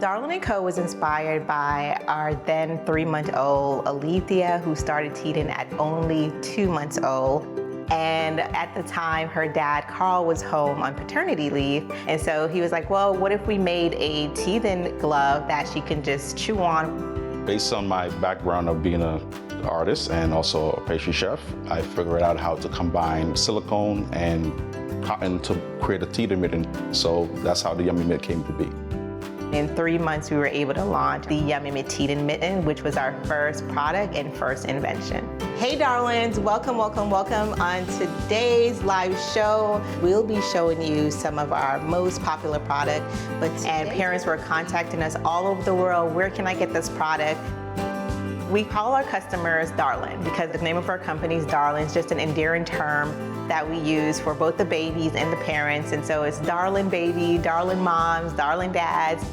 Darling & Co. was inspired by our then 3-month-old Alethea, who started teething at only 2 months old. And at the time, her dad, Carl, was home on paternity leave. And so he was like, well, what if we made a teething glove that she can just chew on? Based on my background of being an artist and also a pastry chef, I figured out how to combine silicone and cotton to create a teeter mitten. So that's how the Yummy Mitt came to be. In 3 months, we were able to launch the Yummy Mitt Teeter Mitten, which was our first product and first invention. Hey darlings, welcome, welcome, welcome. On today's live show, we'll be showing you some of our most popular product, and parents were contacting us all over the world. Where can I get this product? We call our customers Darling because the name of our company is Darling. It's just an endearing term that we use for both the babies and the parents. And so it's Darling baby, Darling moms, Darling dads.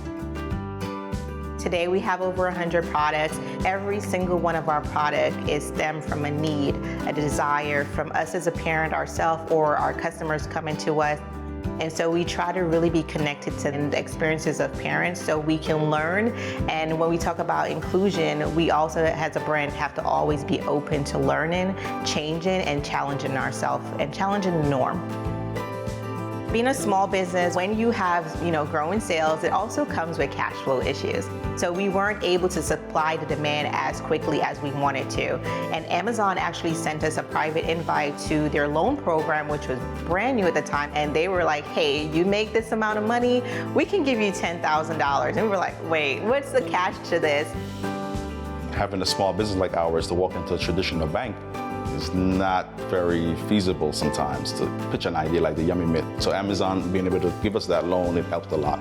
Today we have over 100 products. Every single one of our products is stemmed from a need, a desire from us as a parent ourselves or our customers coming to us. And so we try to really be connected to the experiences of parents so we can learn. And when we talk about inclusion, we also, as a brand, have to always be open to learning, changing, and challenging ourselves and challenging the norm. Being a small business, when you have, growing sales, it also comes with cash flow issues. So we weren't able to supply the demand as quickly as we wanted to. And Amazon actually sent us a private invite to their loan program, which was brand new at the time. And they were like, hey, you make this amount of money, we can give you $10,000. And we were like, wait, what's the catch to this? Having a small business like ours to walk into a traditional bank is not very feasible sometimes to pitch an idea like the Yummy Mitt. So Amazon being able to give us that loan, it helped a lot.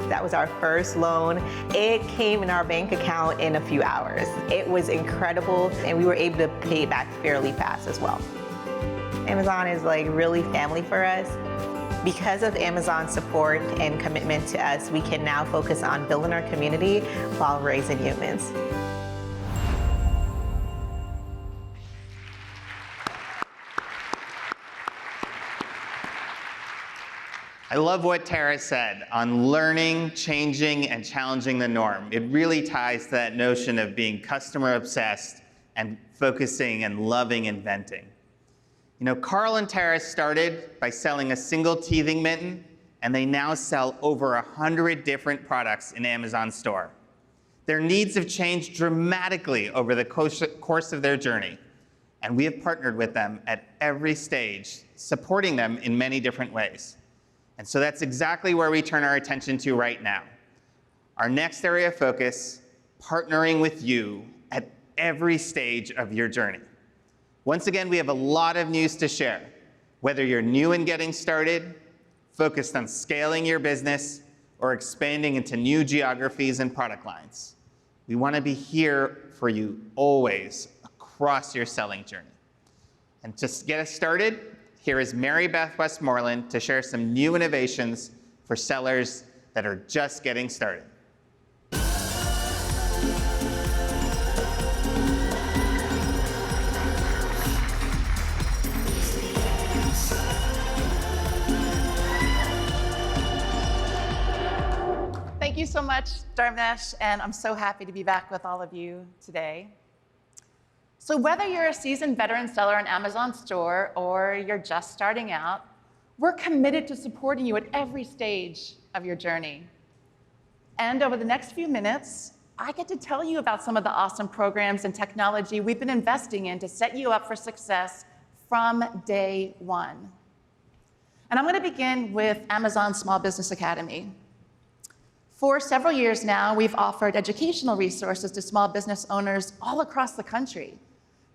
That was our first loan. It came in our bank account in a few hours. It was incredible, and we were able to pay it back fairly fast as well. Amazon is like really family for us. Because of Amazon's support and commitment to us, we can now focus on building our community while raising humans. I love what Tara said on learning, changing, and challenging the norm. It really ties to that notion of being customer obsessed and focusing and loving inventing. Carl and Tara started by selling a single teething mitten, and they now sell over 100 different products in Amazon store. Their needs have changed dramatically over the course of their journey, and we have partnered with them at every stage, supporting them in many different ways. And so that's exactly where we turn our attention to right now. Our next area of focus, partnering with you at every stage of your journey. Once again, we have a lot of news to share. Whether you're new and getting started, focused on scaling your business, or expanding into new geographies and product lines, we want to be here for you always across your selling journey. And to get us started, here is Mary Beth Westmoreland to share some new innovations for sellers that are just getting started. Thank you so much, Dharmesh, and I'm so happy to be back with all of you today. So whether you're a seasoned veteran seller in Amazon store or you're just starting out, we're committed to supporting you at every stage of your journey. And over the next few minutes, I get to tell you about some of the awesome programs and technology we've been investing in to set you up for success from day one. And I'm going to begin with Amazon Small Business Academy. For several years now, we've offered educational resources to small business owners all across the country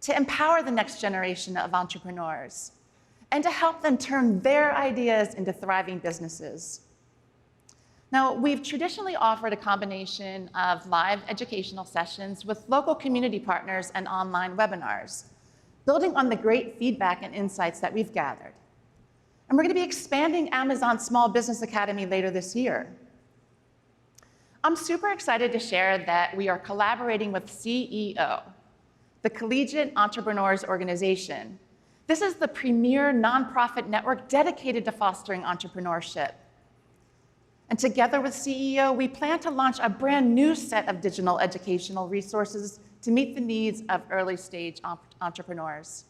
to empower the next generation of entrepreneurs and to help them turn their ideas into thriving businesses. Now, we've traditionally offered a combination of live educational sessions with local community partners and online webinars, building on the great feedback and insights that we've gathered. And we're going to be expanding Amazon Small Business Academy later this year. I'm super excited to share that we are collaborating with CEO, the Collegiate Entrepreneurs Organization. This is the premier nonprofit network dedicated to fostering entrepreneurship. And together with CEO, we plan to launch a brand new set of digital educational resources to meet the needs of early stage entrepreneurs.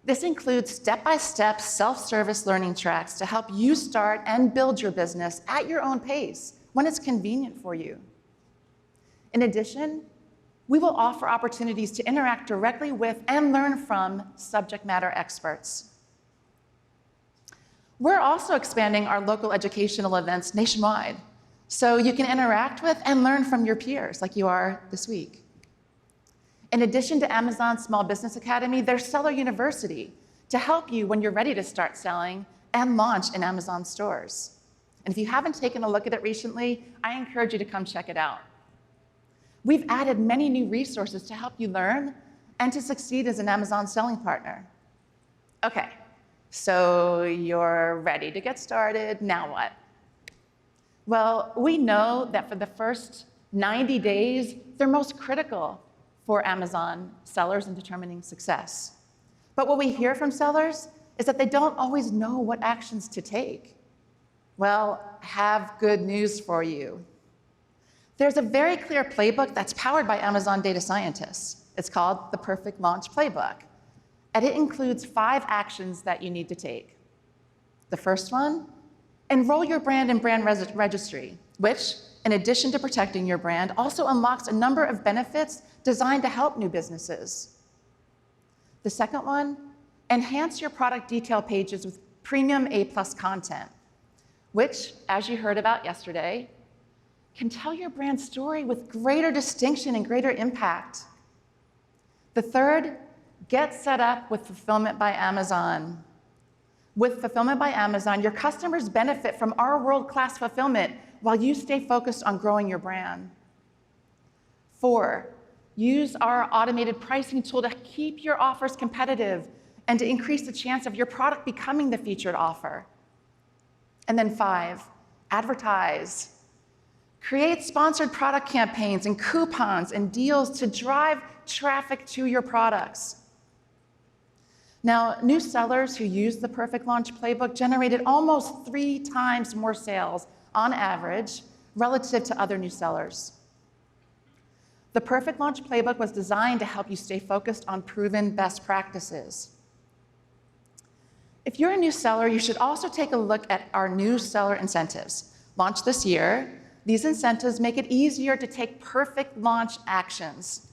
This includes step-by-step self-service learning tracks to help you start and build your business at your own pace when it's convenient for you. In addition, we will offer opportunities to interact directly with and learn from subject matter experts. We're also expanding our local educational events nationwide, so you can interact with and learn from your peers like you are this week. In addition to Amazon Small Business Academy, there's Seller University to help you when you're ready to start selling and launch in Amazon stores. And if you haven't taken a look at it recently, I encourage you to come check it out. We've added many new resources to help you learn and to succeed as an Amazon selling partner. Okay, so you're ready to get started. Now what? Well, we know that for the first 90 days, they're most critical for Amazon sellers in determining success. But what we hear from sellers is that they don't always know what actions to take. Well, I have good news for you. There's a very clear playbook that's powered by Amazon data scientists. It's called the Perfect Launch Playbook, and it includes 5 actions that you need to take. The first one, enroll your brand in brand registry, which, in addition to protecting your brand, also unlocks a number of benefits designed to help new businesses. The second one, enhance your product detail pages with premium A+ content, which, as you heard about yesterday, can tell your brand story with greater distinction and greater impact. The third, get set up with Fulfillment by Amazon. With Fulfillment by Amazon, your customers benefit from our world-class fulfillment while you stay focused on growing your brand. 4, use our automated pricing tool to keep your offers competitive and to increase the chance of your product becoming the featured offer. And then 5, advertise. Create sponsored product campaigns and coupons and deals to drive traffic to your products. Now, new sellers who use the Perfect Launch Playbook generated almost 3 times more sales on average relative to other new sellers. The Perfect Launch Playbook was designed to help you stay focused on proven best practices. If you're a new seller, you should also take a look at our new seller incentives. Launched this year, these incentives make it easier to take perfect launch actions.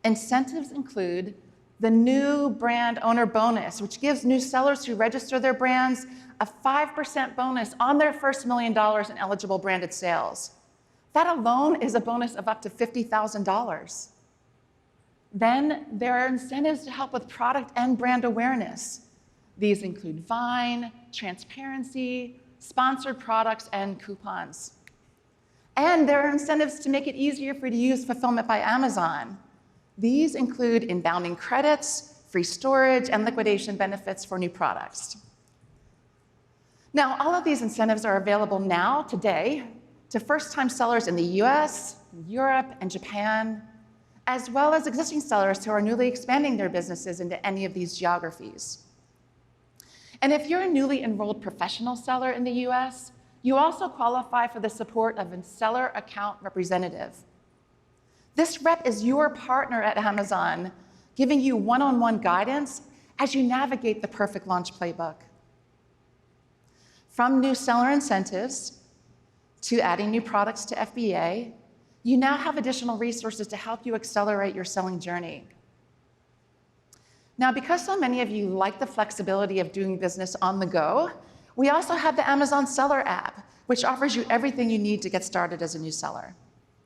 Incentives include the new brand owner bonus, which gives new sellers who register their brands a 5% bonus on their first $1 million in eligible branded sales. That alone is a bonus of up to $50,000. Then there are incentives to help with product and brand awareness. These include Vine, transparency, sponsored products, and coupons. And there are incentives to make it easier for you to use Fulfillment by Amazon. These include inbounding credits, free storage, and liquidation benefits for new products. Now, all of these incentives are available now, today, to first-time sellers in the US, Europe, and Japan, as well as existing sellers who are newly expanding their businesses into any of these geographies. And if you're a newly enrolled professional seller in the US, you also qualify for the support of a seller account representative. This rep is your partner at Amazon, giving you one-on-one guidance as you navigate the Perfect Launch Playbook. From new seller incentives to adding new products to FBA, you now have additional resources to help you accelerate your selling journey. Now, because so many of you like the flexibility of doing business on the go, we also have the Amazon Seller app, which offers you everything you need to get started as a new seller.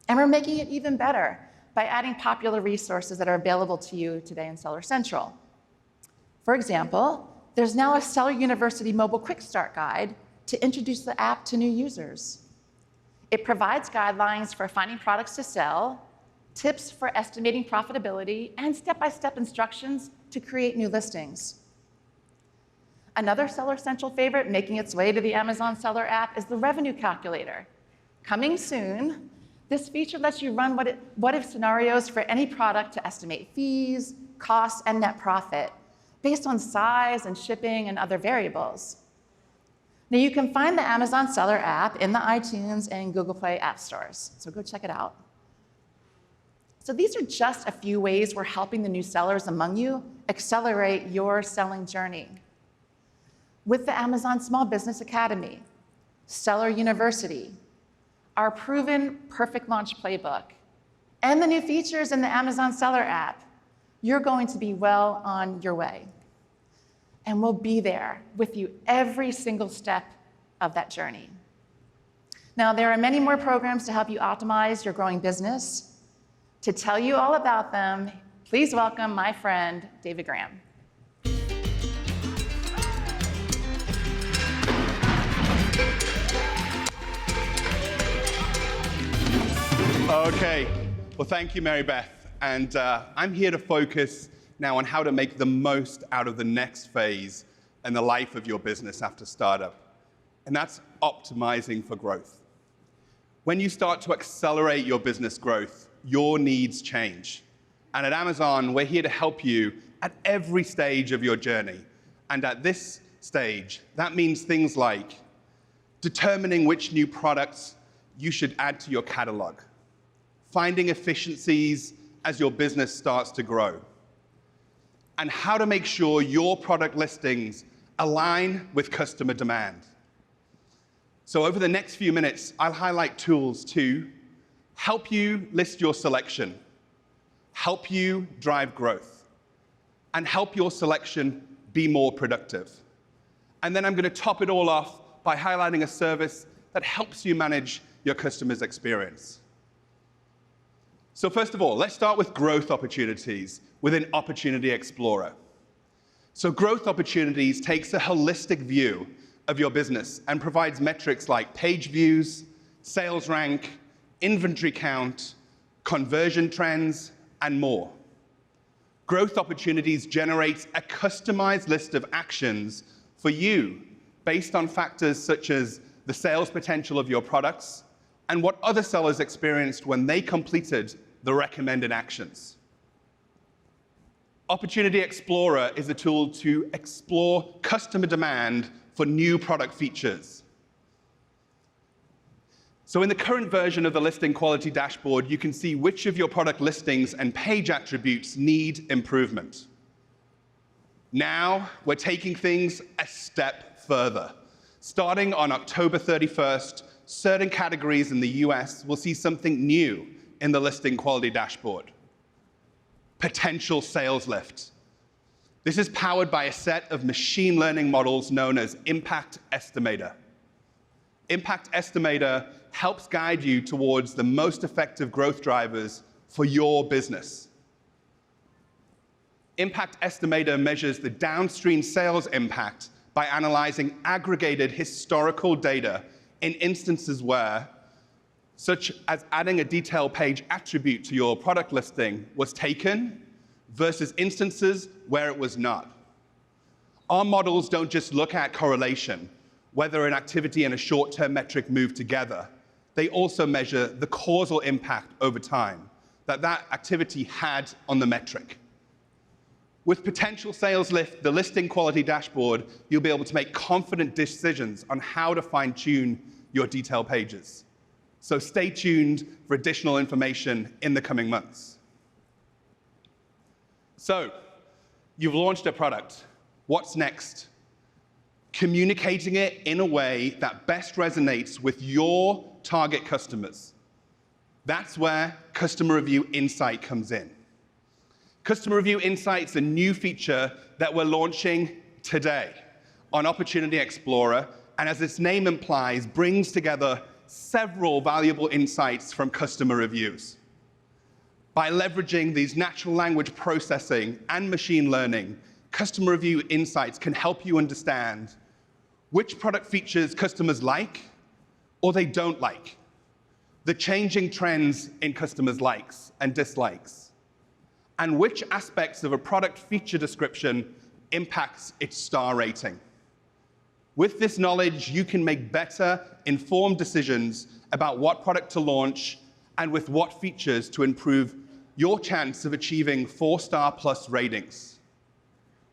And we're making it even better by adding popular resources that are available to you today in Seller Central. For example, there's now a Seller University mobile quick start guide to introduce the app to new users. It provides guidelines for finding products to sell, tips for estimating profitability, and step-by-step instructions to create new listings. Another Seller Central favorite making its way to the Amazon Seller app is the Revenue Calculator. Coming soon, this feature lets you run what-if scenarios for any product to estimate fees, costs, and net profit based on size and shipping and other variables. Now, you can find the Amazon Seller app in the iTunes and Google Play app stores, so go check it out. So these are just a few ways we're helping the new sellers among you accelerate your selling journey. With the Amazon Small Business Academy, Seller University, our proven Perfect Launch Playbook, and the new features in the Amazon Seller app, you're going to be well on your way. And we'll be there with you every single step of that journey. Now, there are many more programs to help you optimize your growing business. To tell you all about them, please welcome my friend, David Graham. Okay, well, thank you, Mary Beth. And I'm here to focus now on how to make the most out of the next phase in the life of your business after startup. And that's optimizing for growth. When you start to accelerate your business growth, your needs change. And at Amazon, we're here to help you at every stage of your journey. And at this stage, that means things like determining which new products you should add to your catalog, finding efficiencies as your business starts to grow, and how to make sure your product listings align with customer demand. So over the next few minutes, I'll highlight tools to help you list your selection, help you drive growth, and help your selection be more productive. And then I'm going to top it all off by highlighting a service that helps you manage your customer's experience. So first of all, let's start with growth opportunities within Opportunity Explorer. So growth opportunities takes a holistic view of your business and provides metrics like page views, sales rank, inventory count, conversion trends, and more. Growth opportunities generates a customized list of actions for you based on factors such as the sales potential of your products and what other sellers experienced when they completed the recommended actions. Opportunity Explorer is a tool to explore customer demand for new product features. So in the current version of the Listing Quality Dashboard, you can see which of your product listings and page attributes need improvement. Now, we're taking things a step further. Starting on October 31st, certain categories in the US will see something new in the Listing Quality Dashboard: potential sales lift. This is powered by a set of machine learning models known as Impact Estimator. Impact Estimator helps guide you towards the most effective growth drivers for your business. Impact Estimator measures the downstream sales impact by analyzing aggregated historical data in instances where, such as adding a detail page attribute to your product listing, was taken versus instances where it was not. Our models don't just look at correlation, whether an activity and a short-term metric move together. They also measure the causal impact over time that that activity had on the metric. With potential sales lift, the Listing Quality Dashboard, you'll be able to make confident decisions on how to fine-tune your detail pages. So stay tuned for additional information in the coming months. So, you've launched a product. What's next? Communicating it in a way that best resonates with your target customers. That's where Customer Review Insight comes in. Customer Review Insight is a new feature that we're launching today on Opportunity Explorer, and as its name implies, brings together several valuable insights from customer reviews. By leveraging these natural language processing and machine learning, Customer Review Insights can help you understand which product features customers like or they don't like, the changing trends in customers' likes and dislikes, and which aspects of a product feature description impacts its star rating. With this knowledge, you can make better, informed decisions about what product to launch and with what features to improve your chance of achieving 4-star plus ratings.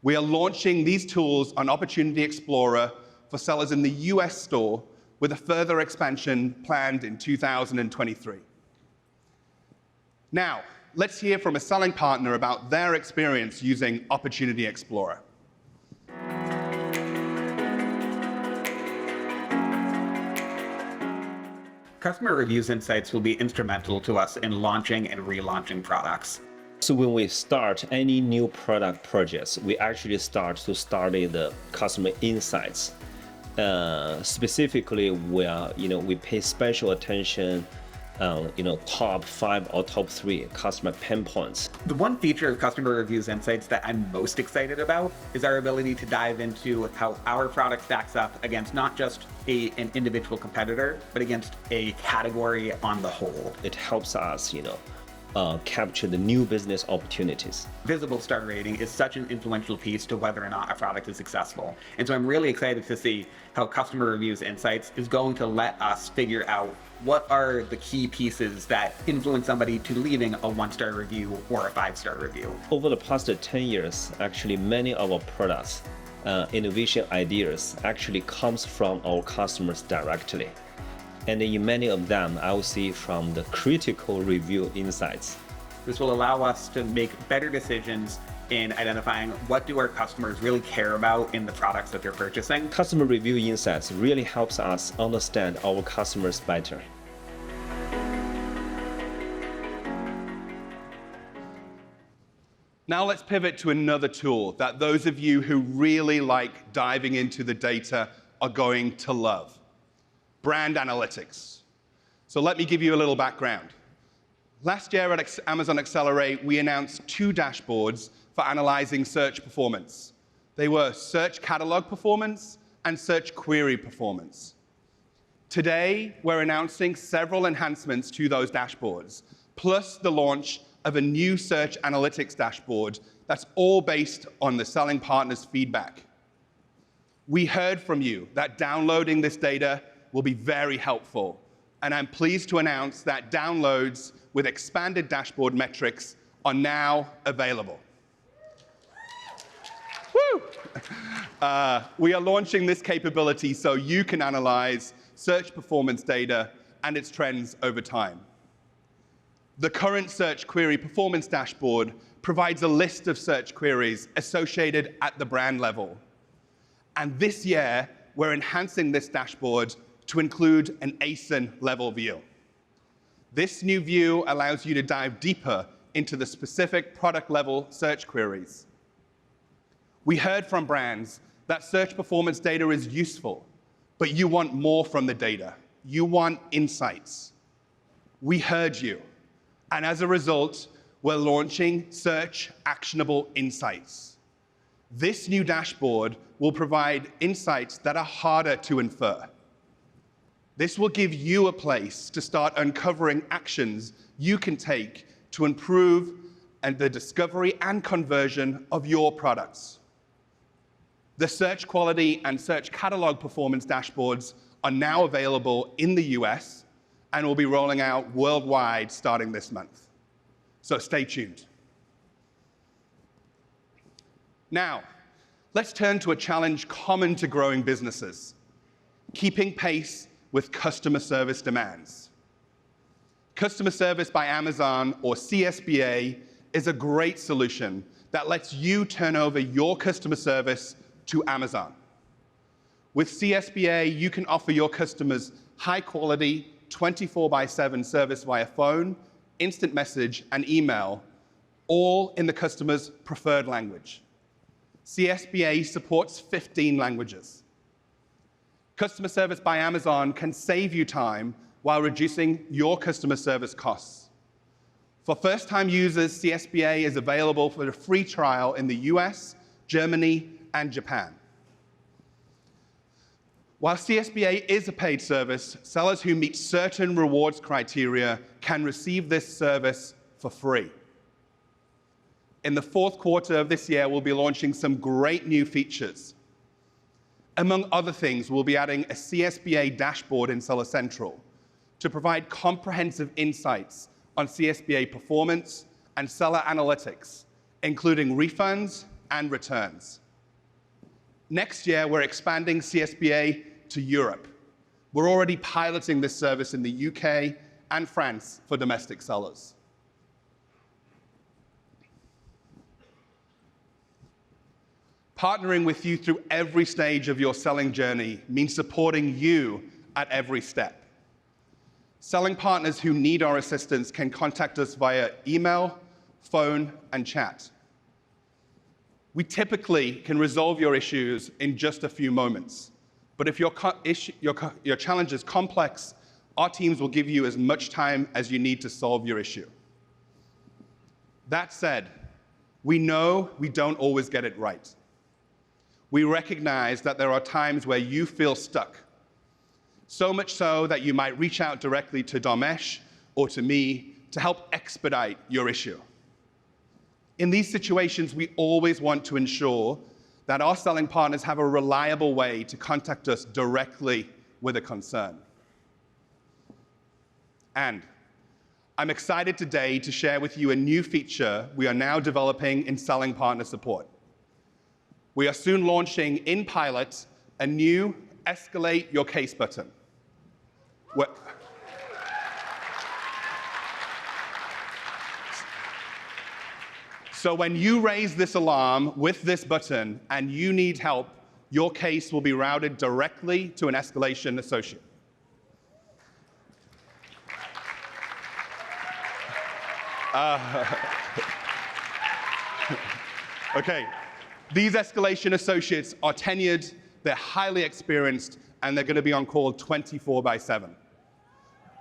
We are launching these tools on Opportunity Explorer for sellers in the US store, with a further expansion planned in 2023. Now, let's hear from a selling partner about their experience using Opportunity Explorer. Customer reviews insights will be instrumental to us in launching and relaunching products. So when we start any new product projects, we actually start to study the customer insights. Specifically, we pay special attention top 5 or top 3 customer pain points. The one feature of customer reviews insights that I'm most excited about is our ability to dive into how our product stacks up against not just an individual competitor, but against a category on the whole. It helps us, capture the new business opportunities. Visible star rating is such an influential piece to whether or not a product is successful. And so I'm really excited to see how customer reviews insights is going to let us figure out what are the key pieces that influence somebody to leaving a 1-star review or a 5-star review. Over the past 10 years, actually many of our products, innovation ideas actually comes from our customers directly. And in many of them, I will see from the critical review insights. This will allow us to make better decisions in identifying what do our customers really care about in the products that they're purchasing. Customer review insights really helps us understand our customers better. Now let's pivot to another tool that those of you who really like diving into the data are going to love: brand analytics. So let me give you a little background. Last year at Amazon Accelerate, we announced 2 dashboards for analyzing search performance. They were search catalog performance and search query performance. Today, we're announcing several enhancements to those dashboards, plus the launch of a new search analytics dashboard that's all based on the selling partner's feedback. We heard from you that downloading this data will be very helpful, and I'm pleased to announce that downloads with expanded dashboard metrics are now available. Woo! We are launching this capability so you can analyze search performance data and its trends over time. The current search query performance dashboard provides a list of search queries associated at the brand level. And this year, we're enhancing this dashboard to include an ASIN level view. This new view allows you to dive deeper into the specific product level search queries. We heard from brands that search performance data is useful, but you want more from the data. You want insights. We heard you. And as a result, we're launching Search Actionable Insights. This new dashboard will provide insights that are harder to infer. This will give you a place to start uncovering actions you can take to improve the discovery and conversion of your products. The search quality and search catalog performance dashboards are now available in the US and will be rolling out worldwide starting this month. So stay tuned. Now, let's turn to a challenge common to growing businesses: keeping pace with customer service demands. Customer Service by Amazon, or CSBA, is a great solution that lets you turn over your customer service to Amazon. With CSBA, you can offer your customers high-quality, 24/7 service via phone, instant message, and email, all in the customer's preferred language. CSBA supports 15 languages. Customer Service by Amazon can save you time while reducing your customer service costs. For first-time users, CSBA is available for a free trial in the US, Germany, and Japan. While CSBA is a paid service, sellers who meet certain rewards criteria can receive this service for free. In the fourth quarter of this year, we'll be launching some great new features. Among other things, we'll be adding a CSBA dashboard in Seller Central to provide comprehensive insights on CSBA performance and seller analytics, including refunds and returns. Next year, we're expanding CSBA to Europe. We're already piloting this service in the UK and France for domestic sellers. Partnering with you through every stage of your selling journey means supporting you at every step. Selling partners who need our assistance can contact us via email, phone, and chat. We typically can resolve your issues in just a few moments, but if your challenge is complex, our teams will give you as much time as you need to solve your issue. That said, we know we don't always get it right. We recognize that there are times where you feel stuck, so much so that you might reach out directly to Dharmesh or to me to help expedite your issue. In these situations, we always want to ensure that our selling partners have a reliable way to contact us directly with a concern. And I'm excited today to share with you a new feature we are now developing in selling partner support. We are soon launching in pilot a new Escalate Your Case button. So when you raise this alarm with this button and you need help, your case will be routed directly to an escalation associate. Okay, these escalation associates are tenured, they're highly experienced, and they're going to be on call 24/7.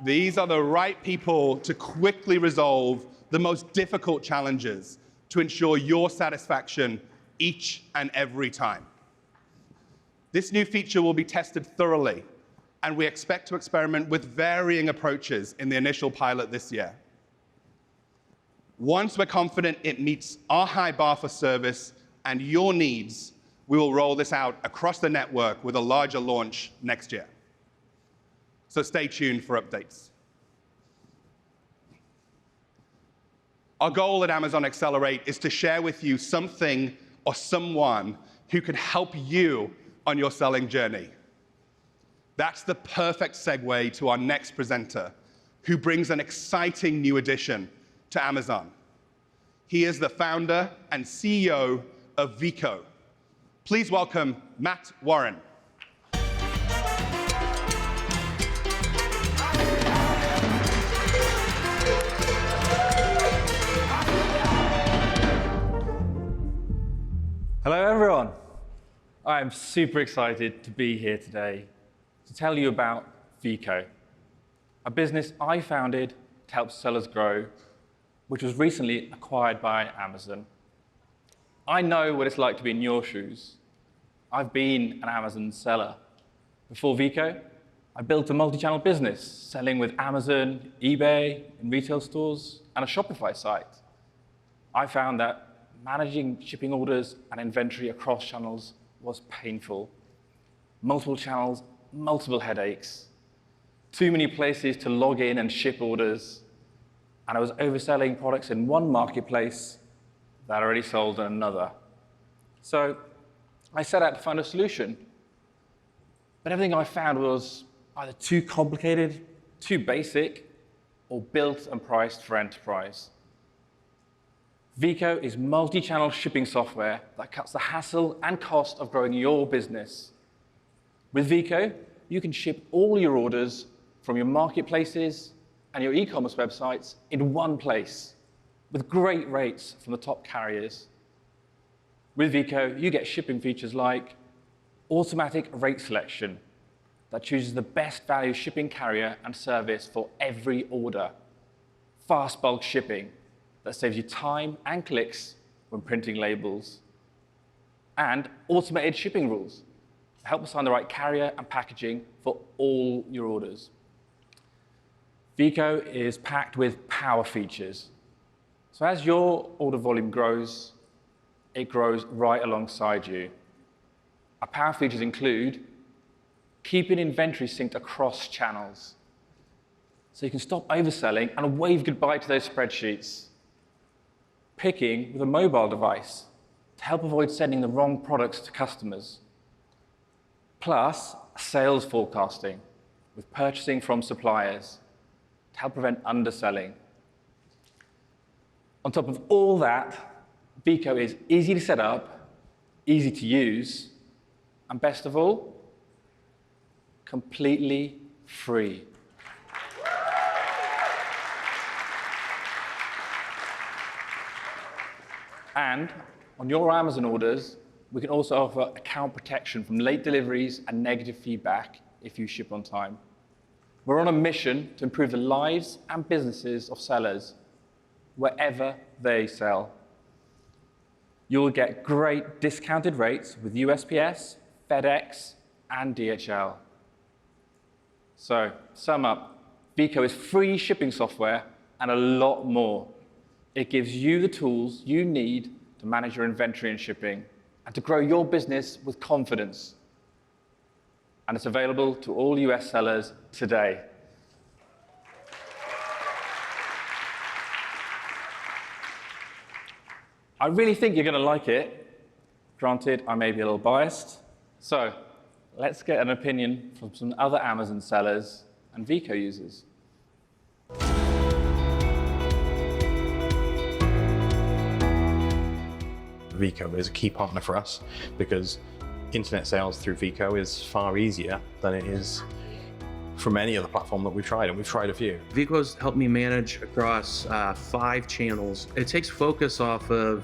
These are the right people to quickly resolve the most difficult challenges to ensure your satisfaction each and every time. This new feature will be tested thoroughly, and we expect to experiment with varying approaches in the initial pilot this year. Once we're confident it meets our high bar for service and your needs, we will roll this out across the network with a larger launch next year. So stay tuned for updates. Our goal at Amazon Accelerate is to share with you something or someone who can help you on your selling journey. That's the perfect segue to our next presenter, who brings an exciting new addition to Amazon. He is the founder and CEO of Vico. Please welcome Matt Warren. Hello everyone. I'm super excited to be here today to tell you about Vico, a business I founded to help sellers grow, which was recently acquired by Amazon. I know what it's like to be in your shoes. I've been an Amazon seller. Before Vico, I built a multi-channel business selling with Amazon, eBay, in retail stores, and a Shopify site. I found that managing shipping orders and inventory across channels was painful. Multiple channels, multiple headaches, too many places to log in and ship orders, and I was overselling products in one marketplace that I already sold in another. So I set out to find a solution, but everything I found was either too complicated, too basic, or built and priced for enterprise. Vico is multi-channel shipping software that cuts the hassle and cost of growing your business. With Vico, you can ship all your orders from your marketplaces and your e-commerce websites in one place, with great rates from the top carriers. With Vico, you get shipping features like automatic rate selection that chooses the best value shipping carrier and service for every order, fast bulk shipping that saves you time and clicks when printing labels, and automated shipping rules to help assign the right carrier and packaging for all your orders. Vico is packed with power features. So as your order volume grows, it grows right alongside you. Our power features include keeping inventory synced across channels, so you can stop overselling and wave goodbye to those spreadsheets. Picking with a mobile device to help avoid sending the wrong products to customers. Plus, sales forecasting with purchasing from suppliers to help prevent underselling. On top of all that, Vico is easy to set up, easy to use, and best of all, completely free. And on your Amazon orders, we can also offer account protection from late deliveries and negative feedback if you ship on time. We're on a mission to improve the lives and businesses of sellers wherever they sell. You'll get great discounted rates with USPS, FedEx, and DHL. So, sum up, Veeco is free shipping software and a lot more. It gives you the tools you need to manage your inventory and shipping and to grow your business with confidence. And it's available to all US sellers today. I really think you're going to like it. Granted, I may be a little biased. So let's get an opinion from some other Amazon sellers and Veeco users. Veeco is a key partner for us because internet sales through Veeco is far easier than it is from any other platform that we've tried, and we've tried a few. Veeco's helped me manage across 5 channels. It takes focus off of,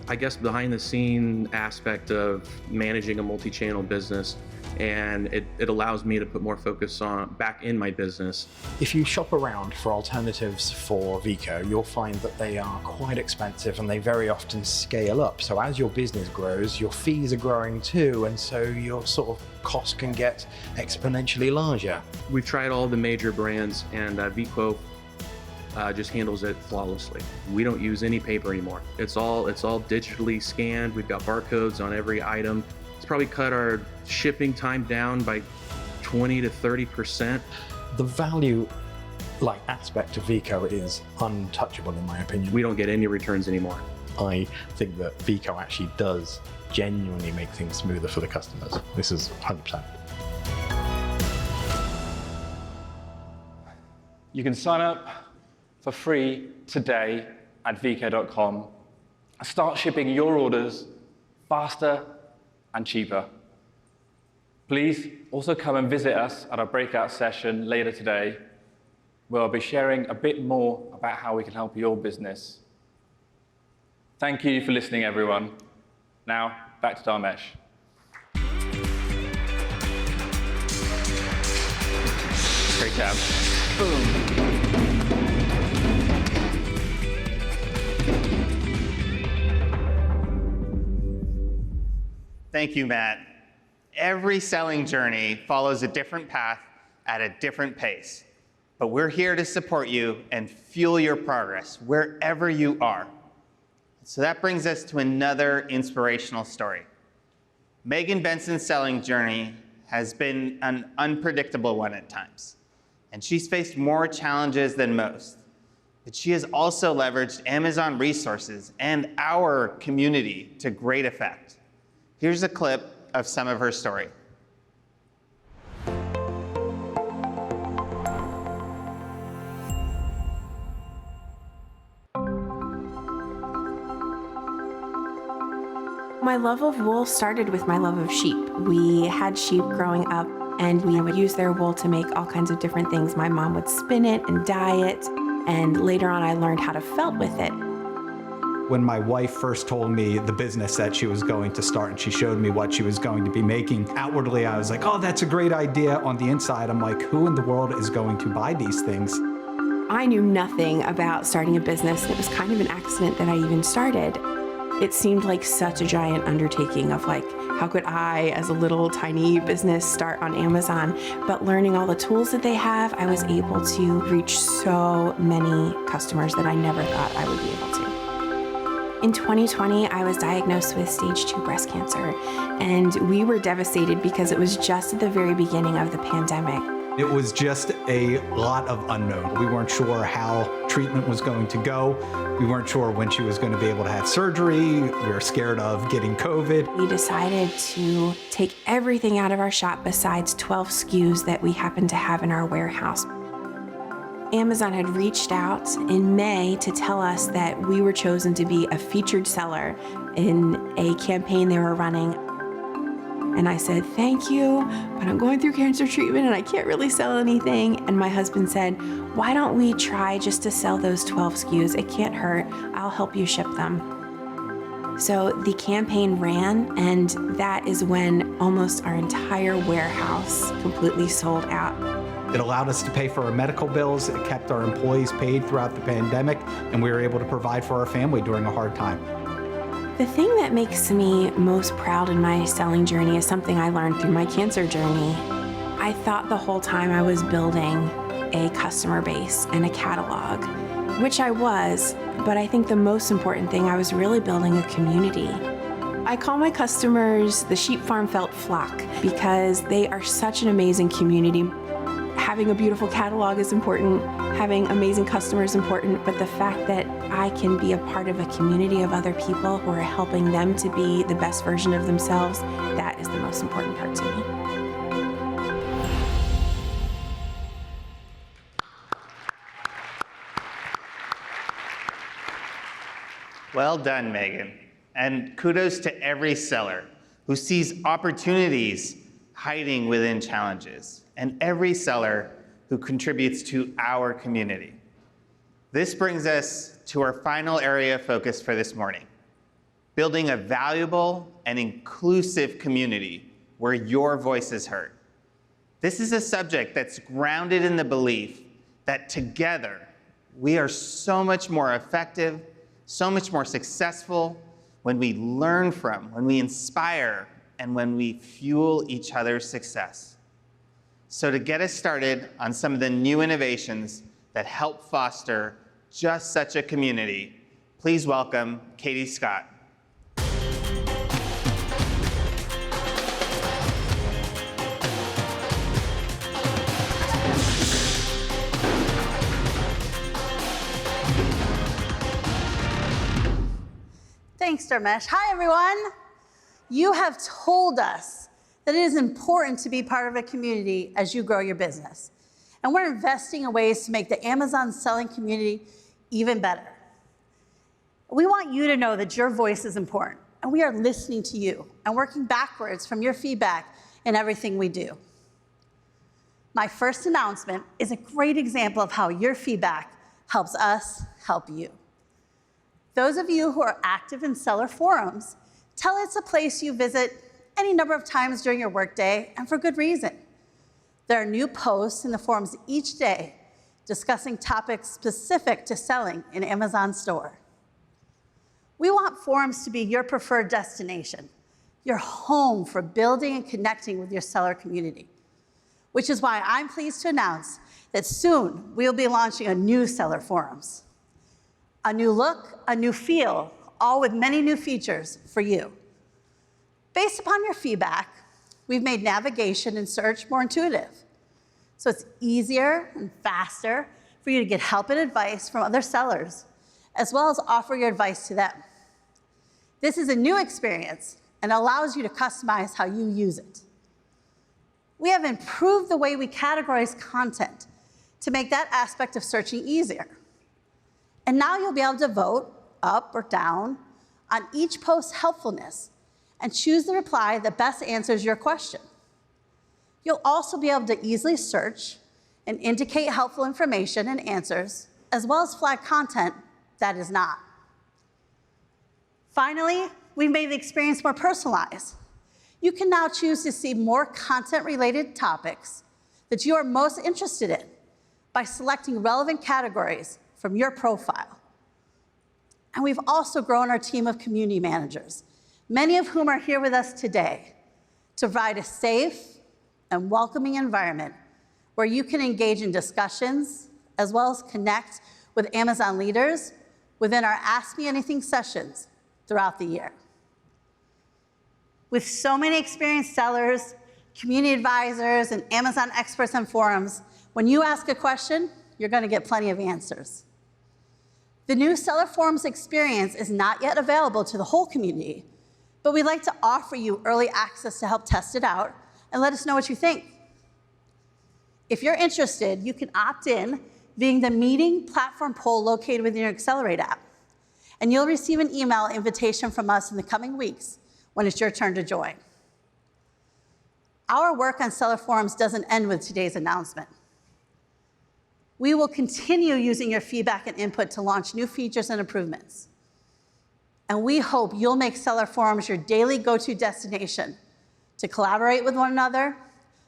I guess, behind the scene aspect of managing a multi-channel business, and it allows me to put more focus on back in my business. If you shop around for alternatives for Veeco, you'll find that they are quite expensive and they very often scale up. So as your business grows, your fees are growing too, and so your sort of cost can get exponentially larger. We've tried all the major brands, and Veeco just handles it flawlessly. We don't use any paper anymore. It's all digitally scanned. We've got barcodes on every item. It's probably cut our shipping time down by 20 to 30%. The value aspect of Veeco is untouchable in my opinion. We don't get any returns anymore. I think that Veeco actually does genuinely make things smoother for the customers. This is 100%. You can sign up for free today at Veeco.com and start shipping your orders faster and cheaper. Please also come and visit us at our breakout session later today, where I'll be sharing a bit more about how we can help your business. Thank you for listening, everyone. Now, back to Dharmesh. Great job. Boom. Thank you, Matt. Every selling journey follows a different path at a different pace, but we're here to support you and fuel your progress wherever you are. So that brings us to another inspirational story. Megan Benson's selling journey has been an unpredictable one at times, and she's faced more challenges than most. But she has also leveraged Amazon resources and our community to great effect. Here's a clip of some of her story. My love of wool started with my love of sheep. We had sheep growing up, and we would use their wool to make all kinds of different things. My mom would spin it and dye it, and later on I learned how to felt with it. When my wife first told me the business that she was going to start and she showed me what she was going to be making, outwardly I was like, oh, that's a great idea. On the inside, I'm like, who in the world is going to buy these things? I knew nothing about starting a business. It was kind of an accident that I even started. It seemed like such a giant undertaking of how could I, as a little tiny business, start on Amazon? But learning all the tools that they have, I was able to reach so many customers that I never thought I would be able to. In 2020, I was diagnosed with stage 2 breast cancer, and we were devastated because it was just at the very beginning of the pandemic. It was just a lot of unknown. We weren't sure how treatment was going to go. We weren't sure when she was going to be able to have surgery. We were scared of getting COVID. We decided to take everything out of our shop besides 12 SKUs that we happened to have in our warehouse. Amazon had reached out in May to tell us that we were chosen to be a featured seller in a campaign they were running. And I said, thank you, but I'm going through cancer treatment and I can't really sell anything. And my husband said, why don't we try just to sell those 12 SKUs? It can't hurt. I'll help you ship them. So the campaign ran, and that is when almost our entire warehouse completely sold out. It allowed us to pay for our medical bills, it kept our employees paid throughout the pandemic, and we were able to provide for our family during a hard time. The thing that makes me most proud in my selling journey is something I learned through my cancer journey. I thought the whole time I was building a customer base and a catalog, which I was, but I think the most important thing, I was really building a community. I call my customers the sheep farm felt flock because they are such an amazing community. Having a beautiful catalog is important, having amazing customers is important, but the fact that I can be a part of a community of other people who are helping them to be the best version of themselves, that is the most important part to me. Well done, Megan. And kudos to every seller who sees opportunities hiding within challenges, and every seller who contributes to our community. This brings us to our final area of focus for this morning, building a valuable and inclusive community where your voice is heard. This is a subject that's grounded in the belief that together we are so much more effective, so much more successful when we learn from, when we inspire, and when we fuel each other's success. So to get us started on some of the new innovations that help foster just such a community, please welcome Katie Scott. Thanks, Dharmesh. Hi, everyone. You have told us that it is important to be part of a community as you grow your business. And we're investing in ways to make the Amazon selling community even better. We want you to know that your voice is important, and we are listening to you and working backwards from your feedback in everything we do. My first announcement is a great example of how your feedback helps us help you. Those of you who are active in seller forums, tell it's a place you visit any number of times during your workday, and for good reason. There are new posts in the forums each day discussing topics specific to selling in Amazon Store. We want forums to be your preferred destination, your home for building and connecting with your seller community, which is why I'm pleased to announce that soon we'll be launching a new seller forums. A new look, a new feel, all with many new features for you. Based upon your feedback, we've made navigation and search more intuitive. So it's easier and faster for you to get help and advice from other sellers, as well as offer your advice to them. This is a new experience and allows you to customize how you use it. We have improved the way we categorize content to make that aspect of searching easier. And now you'll be able to vote up or down on each post's helpfulness and choose the reply that best answers your question. You'll also be able to easily search and indicate helpful information and answers, as well as flag content that is not. Finally, we've made the experience more personalized. You can now choose to see more content-related topics that you are most interested in by selecting relevant categories from your profile. And we've also grown our team of community managers, many of whom are here with us today, to provide a safe and welcoming environment where you can engage in discussions, as well as connect with Amazon leaders within our Ask Me Anything sessions throughout the year. With so many experienced sellers, community advisors, and Amazon experts and forums, when you ask a question, you're going to get plenty of answers. The new Seller Forums experience is not yet available to the whole community, but we'd like to offer you early access to help test it out and let us know what you think. If you're interested, you can opt in via the meeting platform poll located within your Accelerate app. And you'll receive an email invitation from us in the coming weeks when it's your turn to join. Our work on seller forums doesn't end with today's announcement. We will continue using your feedback and input to launch new features and improvements. And we hope you'll make seller forums your daily go-to destination to collaborate with one another,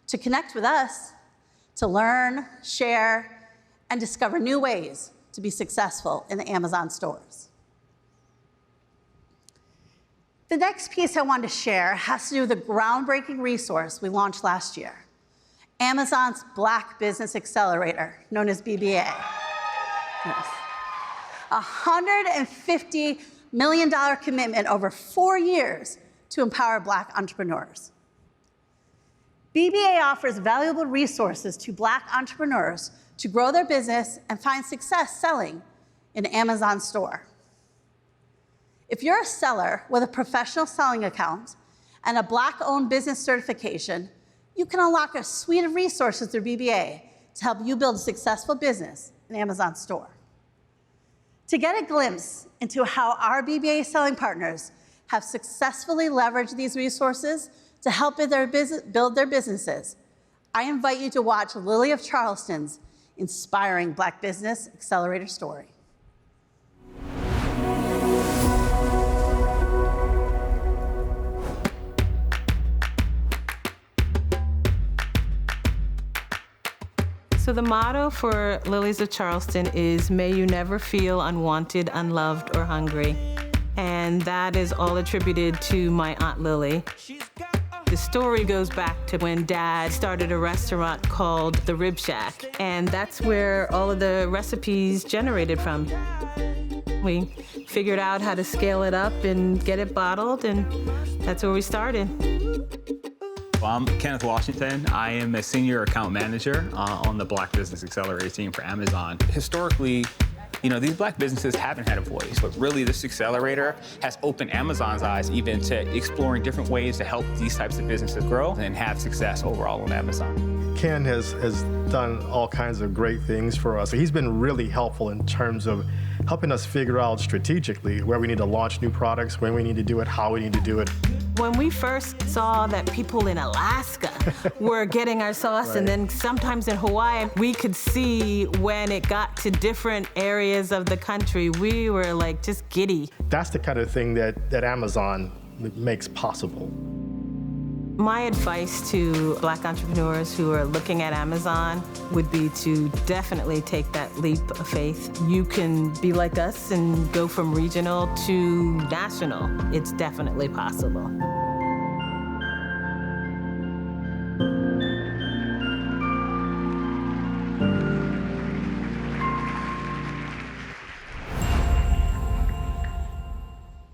to connect with us, to learn, share, and discover new ways to be successful in the Amazon stores. The next piece I wanted to share has to do with the groundbreaking resource we launched last year, Amazon's Black Business Accelerator, known as BBA. Yes. A $150 million commitment over 4 years to empower Black entrepreneurs. BBA offers valuable resources to Black entrepreneurs to grow their business and find success selling in an Amazon store. If you're a seller with a professional selling account and a Black-owned business certification, you can unlock a suite of resources through BBA to help you build a successful business in Amazon store. To get a glimpse into how our BBA selling partners have successfully leveraged these resources to help build their businesses, I invite you to watch Lily of Charleston's inspiring Black Business Accelerator story. So the motto for Lilies of Charleston is, may you never feel unwanted, unloved, or hungry. And that is all attributed to my Aunt Lily. The story goes back to when Dad started a restaurant called The Rib Shack, and that's where all of the recipes generated from. We figured out how to scale it up and get it bottled, and that's where we started. Well, I'm Kenneth Washington. I am a senior account manager on the Black Business Accelerator team for Amazon. Historically, these Black businesses haven't had a voice, but really this accelerator has opened Amazon's eyes even to exploring different ways to help these types of businesses grow and have success overall on Amazon. Ken has done all kinds of great things for us. He's been really helpful in terms of helping us figure out strategically where we need to launch new products, when we need to do it, how we need to do it. When we first saw that people in Alaska were getting our sauce, right, and then sometimes in Hawaii, we could see when it got to different areas of the country, we were like just giddy. That's the kind of thing that Amazon makes possible. My advice to Black entrepreneurs who are looking at Amazon would be to definitely take that leap of faith. You can be like us and go from regional to national. It's definitely possible.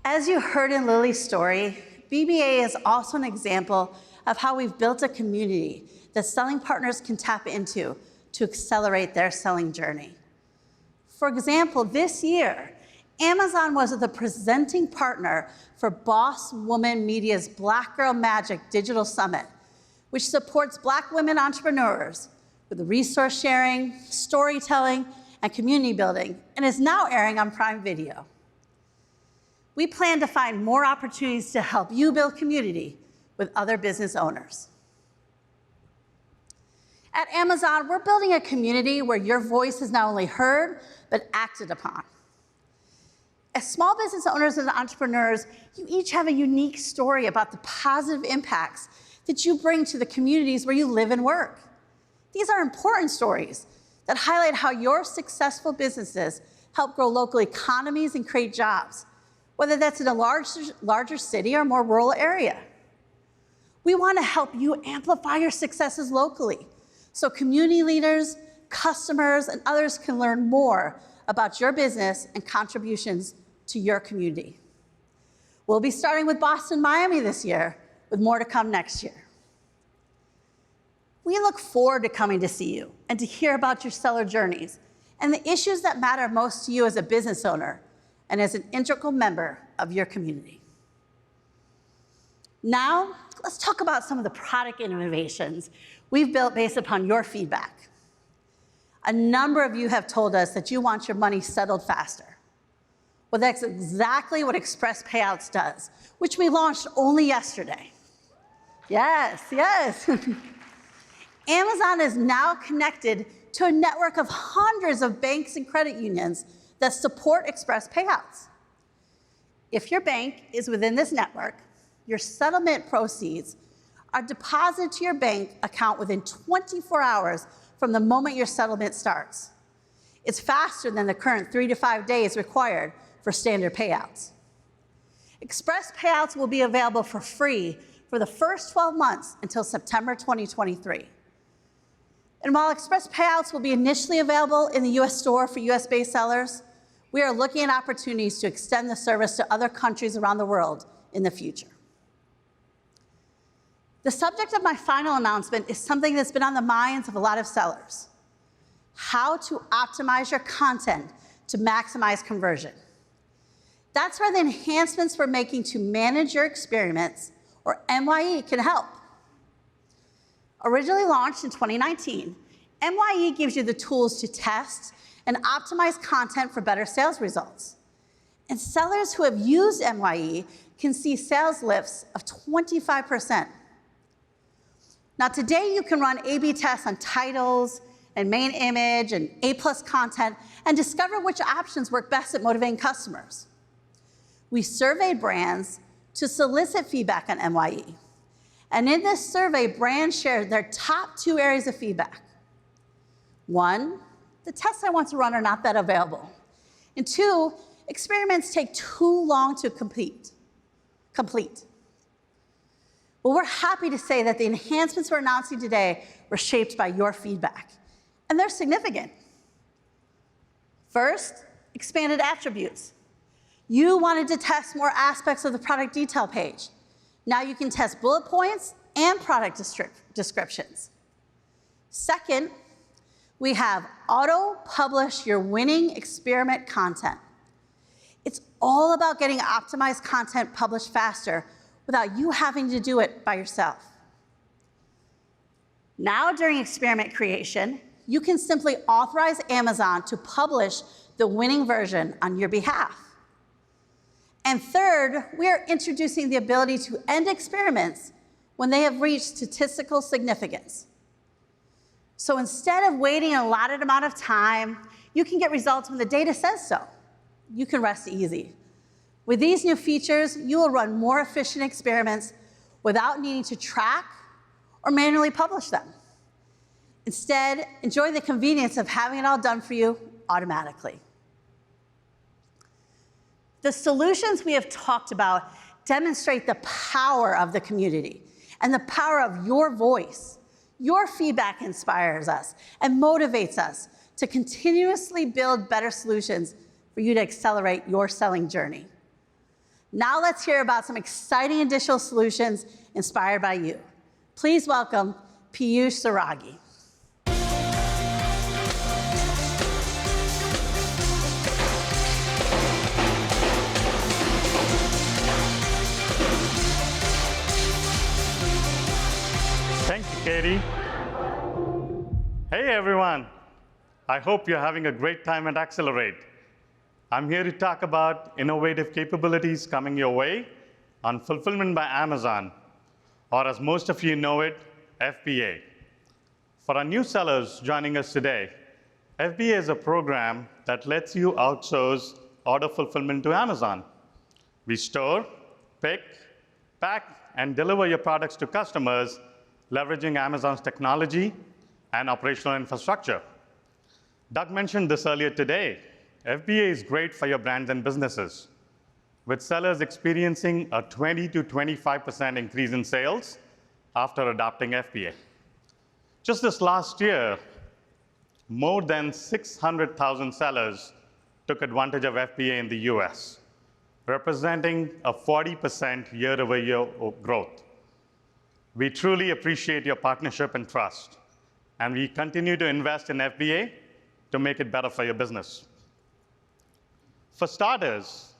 As you heard in Lily's story, BBA is also an example of how we've built a community that selling partners can tap into to accelerate their selling journey. For example, this year, Amazon was the presenting partner for Boss Woman Media's Black Girl Magic Digital Summit, which supports Black women entrepreneurs with resource sharing, storytelling, and community building, and is now airing on Prime Video. We plan to find more opportunities to help you build community with other business owners. At Amazon, we're building a community where your voice is not only heard, but acted upon. As small business owners and entrepreneurs, you each have a unique story about the positive impacts that you bring to the communities where you live and work. These are important stories that highlight how your successful businesses help grow local economies and create jobs, whether that's in a larger city or more rural area. We want to help you amplify your successes locally so community leaders, customers, and others can learn more about your business and contributions to your community. We'll be starting with Boston, Miami this year, with more to come next year. We look forward to coming to see you and to hear about your seller journeys and the issues that matter most to you as a business owner and as an integral member of your community. Now, let's talk about some of the product innovations we've built based upon your feedback. A number of you have told us that you want your money settled faster. Well, that's exactly what Express Payouts does, which we launched only yesterday. Yes, yes. Amazon is now connected to a network of hundreds of banks and credit unions that support Express Payouts. If your bank is within this network, your settlement proceeds are deposited to your bank account within 24 hours from the moment your settlement starts. It's faster than the current 3 to 5 days required for standard payouts. Express Payouts will be available for free for the first 12 months until September 2023. And while Express Payouts will be initially available in the US store for US-based sellers, we are looking at opportunities to extend the service to other countries around the world in the future. The subject of my final announcement is something that's been on the minds of a lot of sellers: how to optimize your content to maximize conversion. That's where the enhancements we're making to manage your experiments, or MYE, can help. Originally launched in 2019, MYE gives you the tools to test and optimize content for better sales results. And sellers who have used MYE can see sales lifts of 25%. Now today you can run A/B tests on titles and main image and A+ content and discover which options work best at motivating customers. We surveyed brands to solicit feedback on MYE. And in this survey, brands shared their top 2 areas of feedback. 1, the tests I want to run are not that available. And 2, experiments take too long to complete. Well, we're happy to say that the enhancements we're announcing today were shaped by your feedback, and they're significant. First, expanded attributes. You wanted to test more aspects of the product detail page. Now you can test bullet points and product descriptions. Second, we have auto-publish your winning experiment content. It's all about getting optimized content published faster without you having to do it by yourself. Now, during experiment creation, you can simply authorize Amazon to publish the winning version on your behalf. And third, we are introducing the ability to end experiments when they have reached statistical significance. So instead of waiting an allotted amount of time, you can get results when the data says so. You can rest easy. With these new features, you will run more efficient experiments without needing to track or manually publish them. Instead, enjoy the convenience of having it all done for you automatically. The solutions we have talked about demonstrate the power of the community and the power of your voice. Your feedback inspires us and motivates us to continuously build better solutions for you to accelerate your selling journey. Now let's hear about some exciting additional solutions inspired by you. Please welcome Piyush Saragi. Thank you, Katie. Hey, everyone. I hope you're having a great time at Accelerate. I'm here to talk about innovative capabilities coming your way on Fulfillment by Amazon, or as most of you know it, FBA. For our new sellers joining us today, FBA is a program that lets you outsource order fulfillment to Amazon. We store, pick, pack, and deliver your products to customers leveraging Amazon's technology and operational infrastructure. Doug mentioned this earlier today. FBA is great for your brands and businesses, with sellers experiencing a 20 to 25% increase in sales after adopting FBA. Just this last year, more than 600,000 sellers took advantage of FBA in the US, representing a 40% year-over-year growth. We truly appreciate your partnership and trust, and we continue to invest in FBA to make it better for your business. For starters,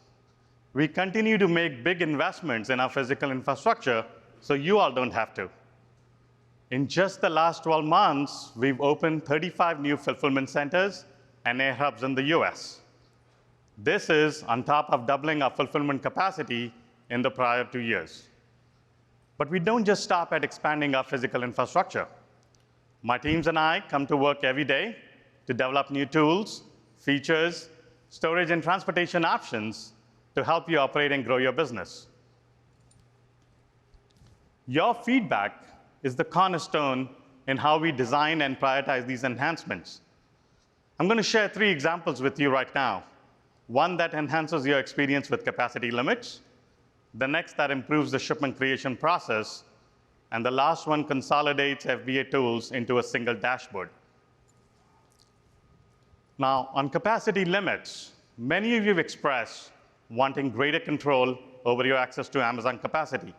we continue to make big investments in our physical infrastructure so you all don't have to. In just the last 12 months, we've opened 35 new fulfillment centers and air hubs in the US. This is on top of doubling our fulfillment capacity in the prior 2 years. But we don't just stop at expanding our physical infrastructure. My teams and I come to work every day to develop new tools, features, storage and transportation options to help you operate and grow your business. Your feedback is the cornerstone in how we design and prioritize these enhancements. I'm going to share 3 examples with you right now. One that enhances your experience with capacity limits, the next that improves the shipment creation process, and the last one consolidates FBA tools into a single dashboard. Now, on capacity limits, many of you have expressed wanting greater control over your access to Amazon capacity.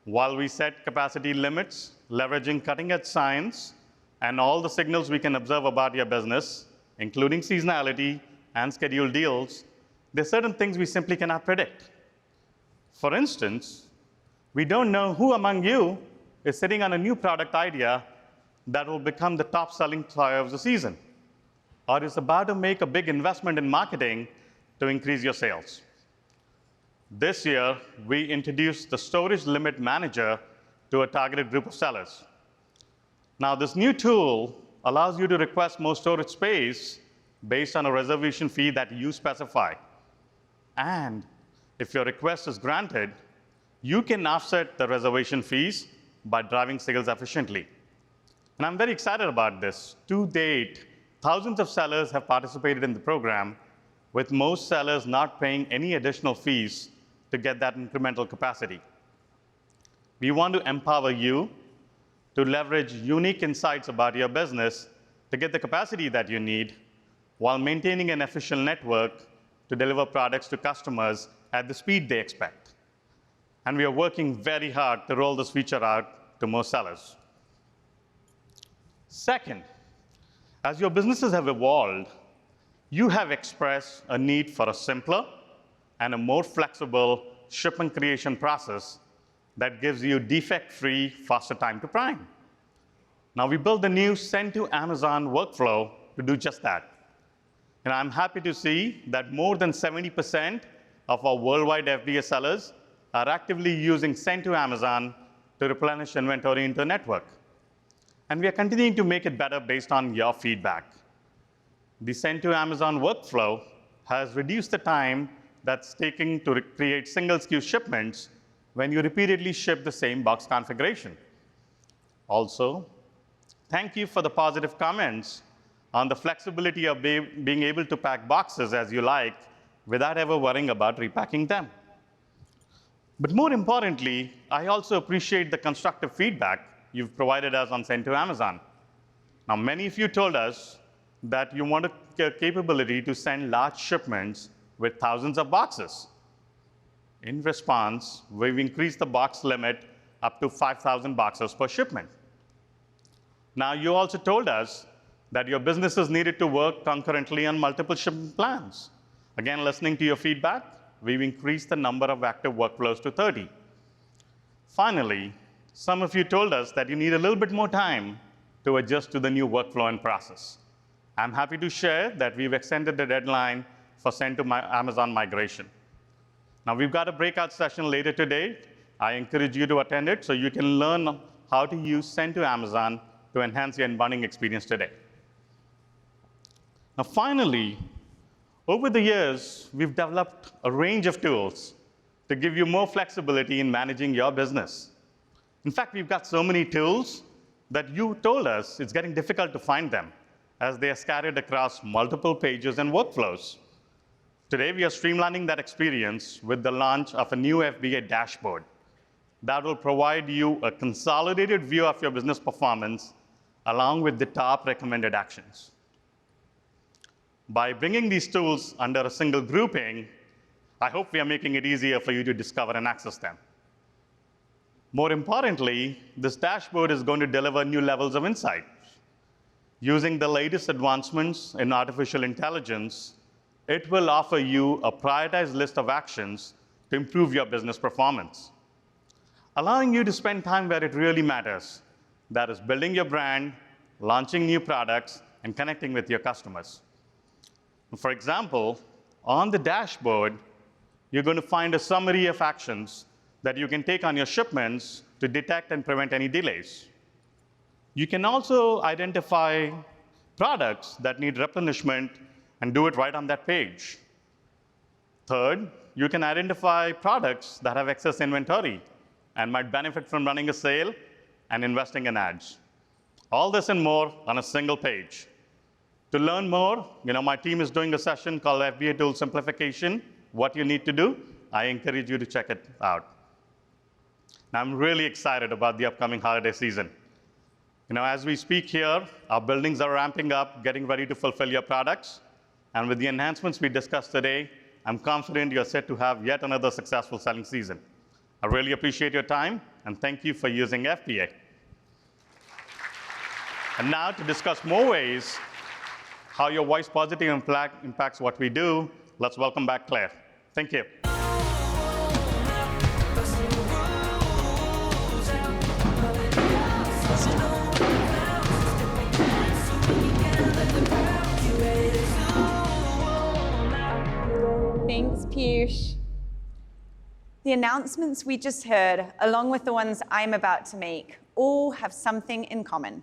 While we set capacity limits, leveraging cutting-edge science and all the signals we can observe about your business, including seasonality and scheduled deals, there are certain things we simply cannot predict. For instance, we don't know who among you is sitting on a new product idea that will become the top-selling toy of the season, or is about to make a big investment in marketing to increase your sales. This year, we introduced the Storage Limit Manager to a targeted group of sellers. Now, this new tool allows you to request more storage space based on a reservation fee that you specify. And if your request is granted, you can offset the reservation fees by driving sales efficiently. And I'm very excited about this. To date, thousands of sellers have participated in the program, with most sellers not paying any additional fees to get that incremental capacity. We want to empower you to leverage unique insights about your business to get the capacity that you need while maintaining an efficient network to deliver products to customers at the speed they expect. And we are working very hard to roll this feature out to more sellers. Second, as your businesses have evolved, you have expressed a need for a simpler and a more flexible shipment creation process that gives you defect-free, faster time to prime. Now, we built the new Send to Amazon workflow to do just that. And I'm happy to see that more than 70% of our worldwide FBA sellers are actively using Send to Amazon to replenish inventory into the network. And we are continuing to make it better based on your feedback. The Send to Amazon workflow has reduced the time that's taking to create single SKU shipments when you repeatedly ship the same box configuration. Also, thank you for the positive comments on the flexibility of being able to pack boxes as you like without ever worrying about repacking them. But more importantly, I also appreciate the constructive feedback you've provided us on Send to Amazon. Now, many of you told us that you want a capability to send large shipments with thousands of boxes. In response, we've increased the box limit up to 5,000 boxes per shipment. Now, you also told us that your businesses needed to work concurrently on multiple shipment plans. Again, listening to your feedback, we've increased the number of active workflows to 30. Finally, some of you told us that you need a little bit more time to adjust to the new workflow and process. I'm happy to share that we've extended the deadline for Send to Amazon migration. Now, we've got a breakout session later today. I encourage you to attend it so you can learn how to use Send to Amazon to enhance your inbounding experience today. Now, finally, over the years, we've developed a range of tools to give you more flexibility in managing your business. In fact, we've got so many tools that you told us it's getting difficult to find them as they are scattered across multiple pages and workflows. Today, we are streamlining that experience with the launch of a new Fba Dashboard that will provide you a consolidated view of your business performance along with the top recommended actions. By bringing these tools under a single grouping, I hope we are making it easier for you to discover and access them. More importantly, this dashboard is going to deliver new levels of insight. Using the latest advancements in artificial intelligence, it will offer you a prioritized list of actions to improve your business performance, allowing you to spend time where it really matters. That is building your brand, launching new products, and connecting with your customers. For example, On the dashboard, you're going to find a summary of actions that you can take on your shipments to detect and prevent any delays. You can also identify products that need replenishment and do it right on that page. Third, you can identify products that have excess inventory and might benefit from running a sale and investing in ads. All this and more on a single page. To learn more, my team is doing a session called FBA Tool Simplification, What You Need to Do. I encourage you to check it out. Now, I'm really excited about the upcoming holiday season. As we speak here, our buildings are ramping up, getting ready to fulfill your products. And with the enhancements we discussed today, I'm confident you're set to have yet another successful selling season. I really appreciate your time, and thank you for using FBA. And now to discuss more ways how your voice positive impacts what we do, let's welcome back Claire. Thank you. Thanks, Piyush. The announcements we just heard, along with the ones I'm about to make, all have something in common.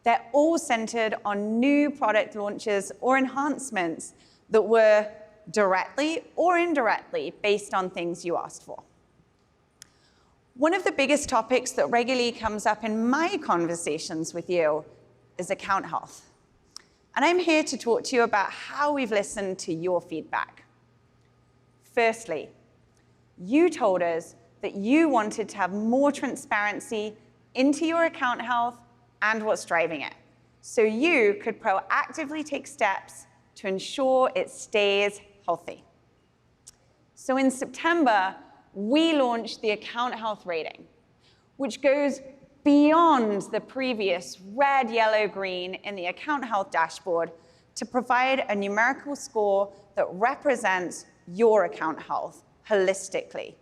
They're all centered on new product launches or enhancements that were directly or indirectly based on things you asked for. One of the biggest topics that regularly comes up in my conversations with you is account health. And I'm here to talk to you about how we've listened to your feedback. Firstly, you told us that you wanted to have more transparency into your account health and what's driving it, so you could proactively take steps to ensure it stays healthy. So in September, we launched the account health rating, which goes beyond the previous red, yellow, green in the account health dashboard to provide a numerical score that represents your account health holistically.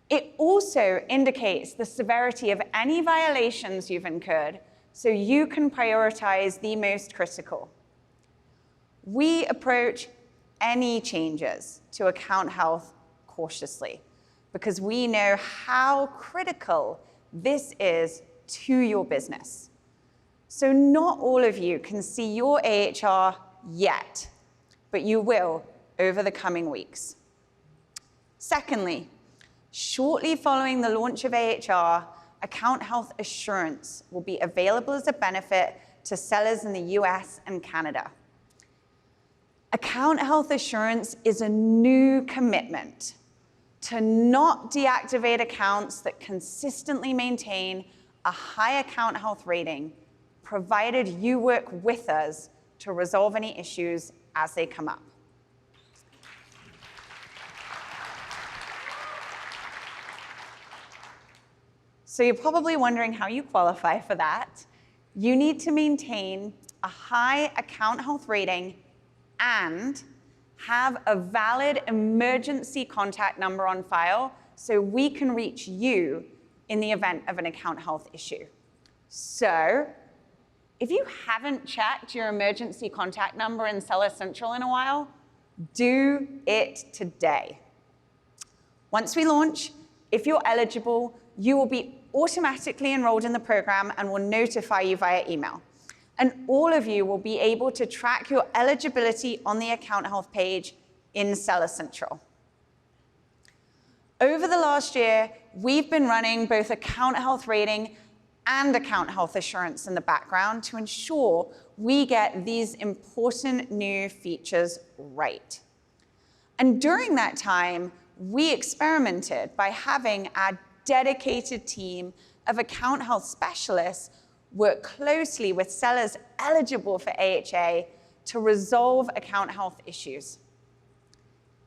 It also indicates the severity of any violations you've incurred, so you can prioritize the most critical. We approach any changes to account health cautiously because we know how critical this is to your business. So not all of you can see your AHR yet, but you will over the coming weeks. Secondly, shortly following the launch of AHR, Account Health Assurance will be available as a benefit to sellers in the US and Canada. Account Health Assurance is a new commitment to not deactivate accounts that consistently maintain a high account health rating, provided you work with us to resolve any issues as they come up. So you're probably wondering how you qualify for that. You need to maintain a high account health rating and have a valid emergency contact number on file so we can reach you in the event of an account health issue. So if you haven't checked your emergency contact number in Seller Central in a while, do it today. Once we launch, if you're eligible, you will be automatically enrolled in the program and will notify you via email. And all of you will be able to track your eligibility on the account health page in Seller Central. Over the last year, we've been running both account health rating and account health assurance in the background to ensure we get these important new features right. And during that time, we experimented by having our dedicated team of account health specialists work closely with sellers eligible for AHA to resolve account health issues.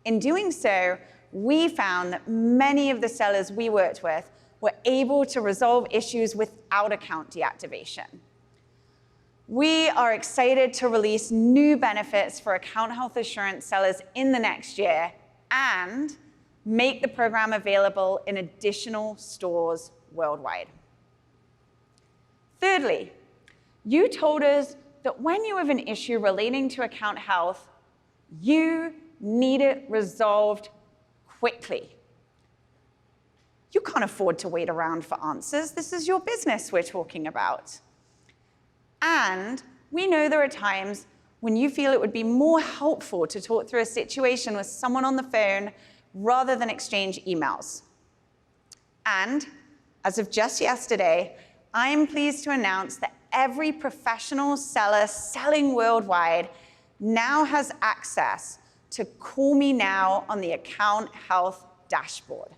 In doing so, we found that many of the sellers we worked with were able to resolve issues without account deactivation. We are excited to release new benefits for account health assurance sellers in the next year and make the program available in additional stores worldwide. Thirdly, you told us that when you have an issue relating to account health, You need it resolved quickly. You can't afford to wait around for answers. This is your business we're talking about. And we know there are times when you feel it would be more helpful to talk through a situation with someone on the phone rather than exchange emails. And as of just yesterday, I am pleased to announce that every professional seller selling worldwide now has access to Call Me Now on the Account Health Dashboard.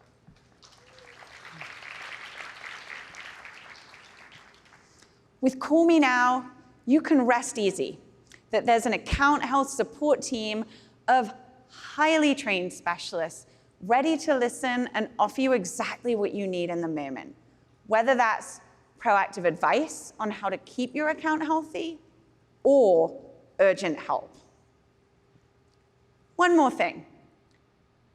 With Call Me Now, you can rest easy that there's an account health support team of highly trained specialists ready to listen and offer you exactly what you need in the moment, whether that's proactive advice on how to keep your account healthy or urgent help. One more thing.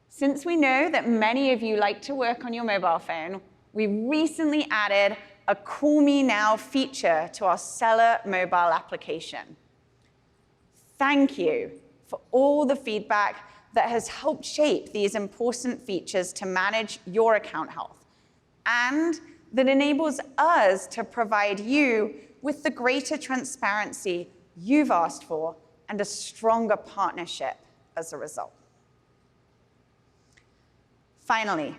Since we know that many of you like to work on your mobile phone, we recently added a Call Me Now feature to our seller mobile application. Thank you for all the feedback that has helped shape these important features to manage your account health, and that enables us to provide you with the greater transparency you've asked for and a stronger partnership as a result. Finally,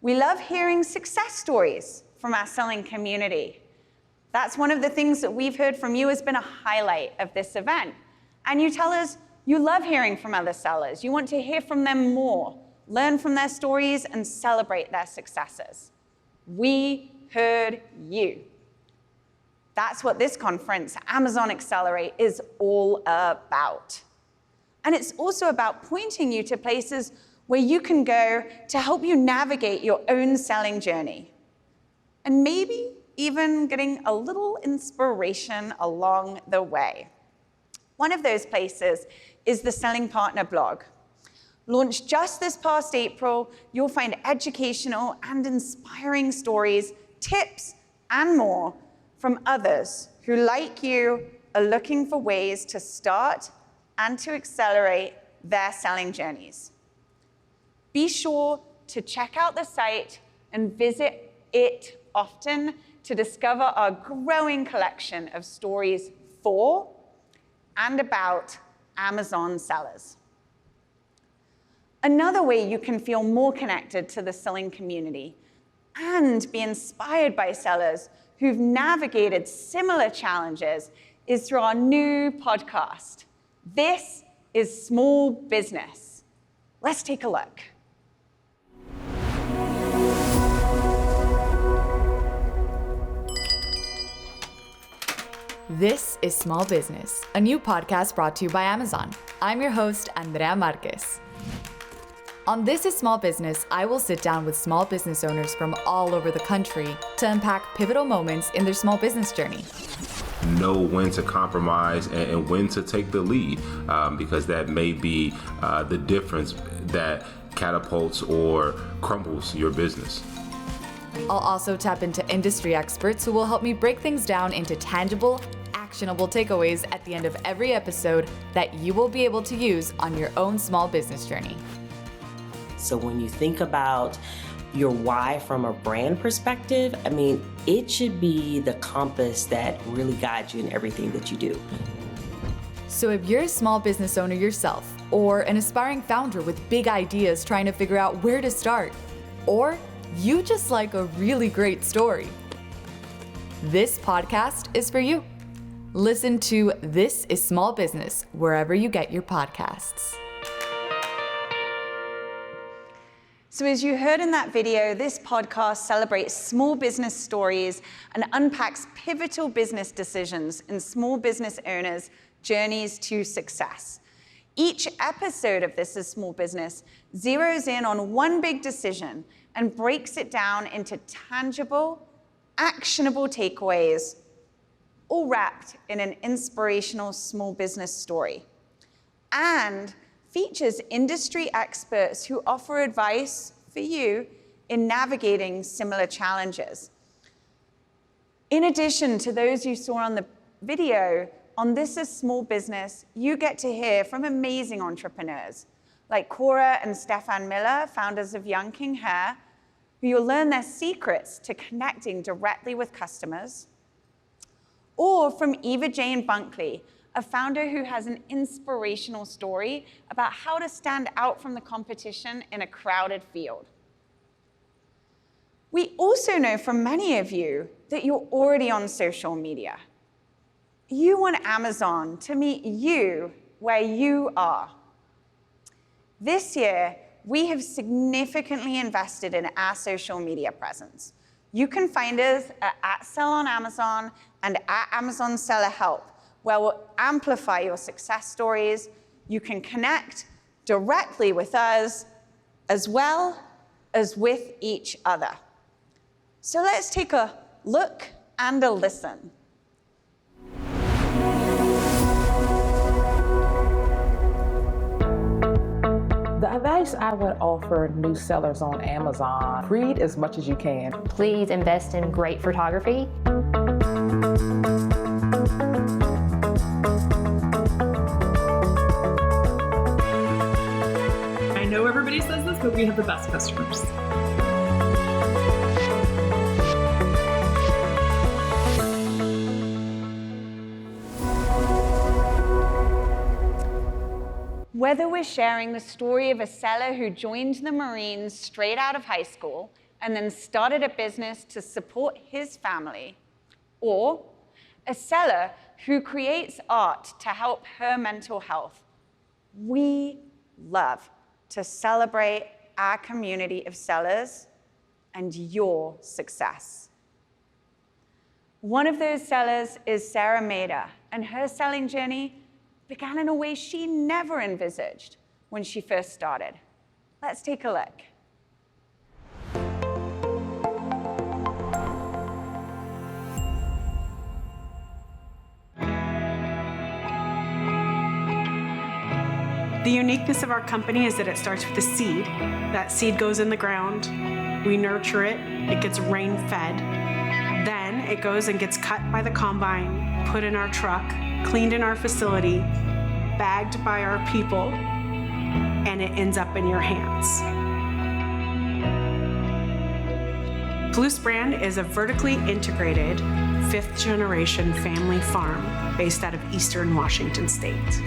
we love hearing success stories from our selling community. That's one of the things that we've heard from you has been a highlight of this event. And you tell us you love hearing from other sellers. You want to hear from them more, learn from their stories, and celebrate their successes. We heard you. That's what this conference, Amazon Accelerate, is all about. And it's also about pointing you to places where you can go to help you navigate your own selling journey. And maybe even getting a little inspiration along the way. One of those places is the Selling Partner blog. Launched just this past April, you'll find educational and inspiring stories, tips, and more from others who, like you, are looking for ways to start and to accelerate their selling journeys. Be sure to check out the site and visit it often to discover our growing collection of stories for and about Amazon sellers. Another way you can feel more connected to the selling community and be inspired by sellers who've navigated similar challenges is through our new podcast. This is Small Business. Let's take a look. This is Small Business, a new podcast brought to you by Amazon. I'm your host, Andrea Marquez. On This is Small Business, I will sit down with small business owners from all over the country to unpack pivotal moments in their small business journey. Know when to compromise and when to take the lead, because that may be the difference that catapults or crumbles your business. I'll also tap into industry experts who will help me break things down into tangible, actionable takeaways at the end of every episode that you will be able to use on your own small business journey. So when you think about your why from a brand perspective, I mean, it should be the compass that really guides you in everything that you do. So if you're a small business owner yourself, or an aspiring founder with big ideas trying to figure out where to start, or you just like a really great story, this podcast is for you. Listen to This is Small Business wherever you get your podcasts. So as you heard in that video, this podcast celebrates small business stories and unpacks pivotal business decisions in small business owners' journeys to success. Each episode of This is Small Business zeroes in on one big decision and breaks it down into tangible, actionable takeaways, all wrapped in an inspirational small business story. And features industry experts who offer advice for you in navigating similar challenges. In addition to those you saw on the video, on This Is Small Business, you get to hear from amazing entrepreneurs like Cora and Stefan Miller, founders of Young King Hair, who you'll learn their secrets to connecting directly with customers. Or from Eva Jane Bunkley, a founder who has an inspirational story about how to stand out from the competition in a crowded field. We also know from many of you that you're already on social media. You want Amazon to meet you where you are. This year, we have significantly invested in our social media presence. You can find us at @Sell on Amazon and at Amazon Seller Help, where we'll amplify your success stories. You can connect directly with us as well as with each other. So let's take a look and a listen. The advice I would offer new sellers on Amazon, read as much as you can. Please invest in great photography. I know everybody says this, but we have the best customers. Whether we're sharing the story of a seller who joined the Marines straight out of high school and then started a business to support his family, or a seller who creates art to help her mental health, we love to celebrate our community of sellers and your success. One of those sellers is Sarah Maida, and her selling journey began in a way she never envisaged when she first started. Let's take a look. The uniqueness of our company is that it starts with a seed. That seed goes in the ground, we nurture it, it gets rain fed. Then it goes and gets cut by the combine, put in our truck, cleaned in our facility, bagged by our people, and it ends up in your hands. Payouts brand is a vertically integrated, 5th-generation family farm based out of Eastern Washington State.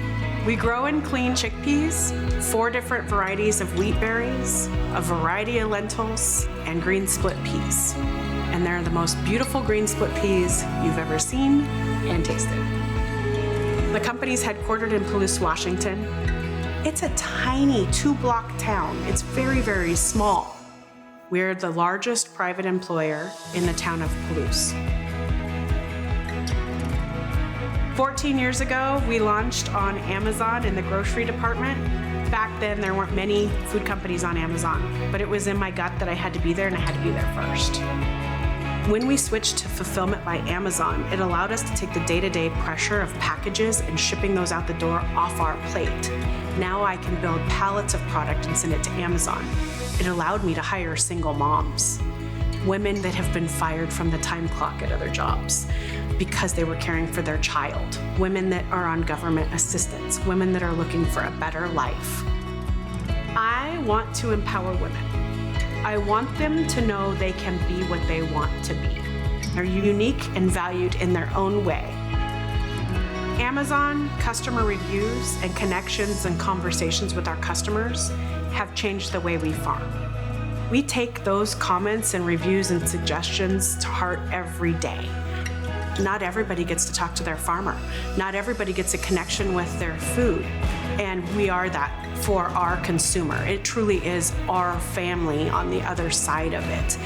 We grow and clean chickpeas, 4 different varieties of wheat berries, a variety of lentils, and green split peas. And they're the most beautiful green split peas you've ever seen and tasted. The company's headquartered in Payouts, Washington. It's a tiny 2-block town. It's very, very small. We're the largest private employer in the town of Payouts. 14 years ago, we launched on Amazon in the grocery department. Back then, there weren't many food companies on Amazon, but it was in my gut that I had to be there and I had to be there first. When we switched to fulfillment by Amazon, it allowed us to take the day-to-day pressure of packages and shipping those out the door off our plate. Now I can build pallets of product and send it to Amazon. It allowed me to hire single moms, women that have been fired from the time clock at other jobs because they were caring for their child, women that are on government assistance, women that are looking for a better life. I want to empower women. I want them to know they can be what they want to be. They're unique and valued in their own way. Amazon customer reviews and connections and conversations with our customers have changed the way we farm. We take those comments and reviews and suggestions to heart every day. Not everybody gets to talk to their farmer. Not everybody gets a connection with their food. And we are that for our consumer. It truly is our family on the other side of it.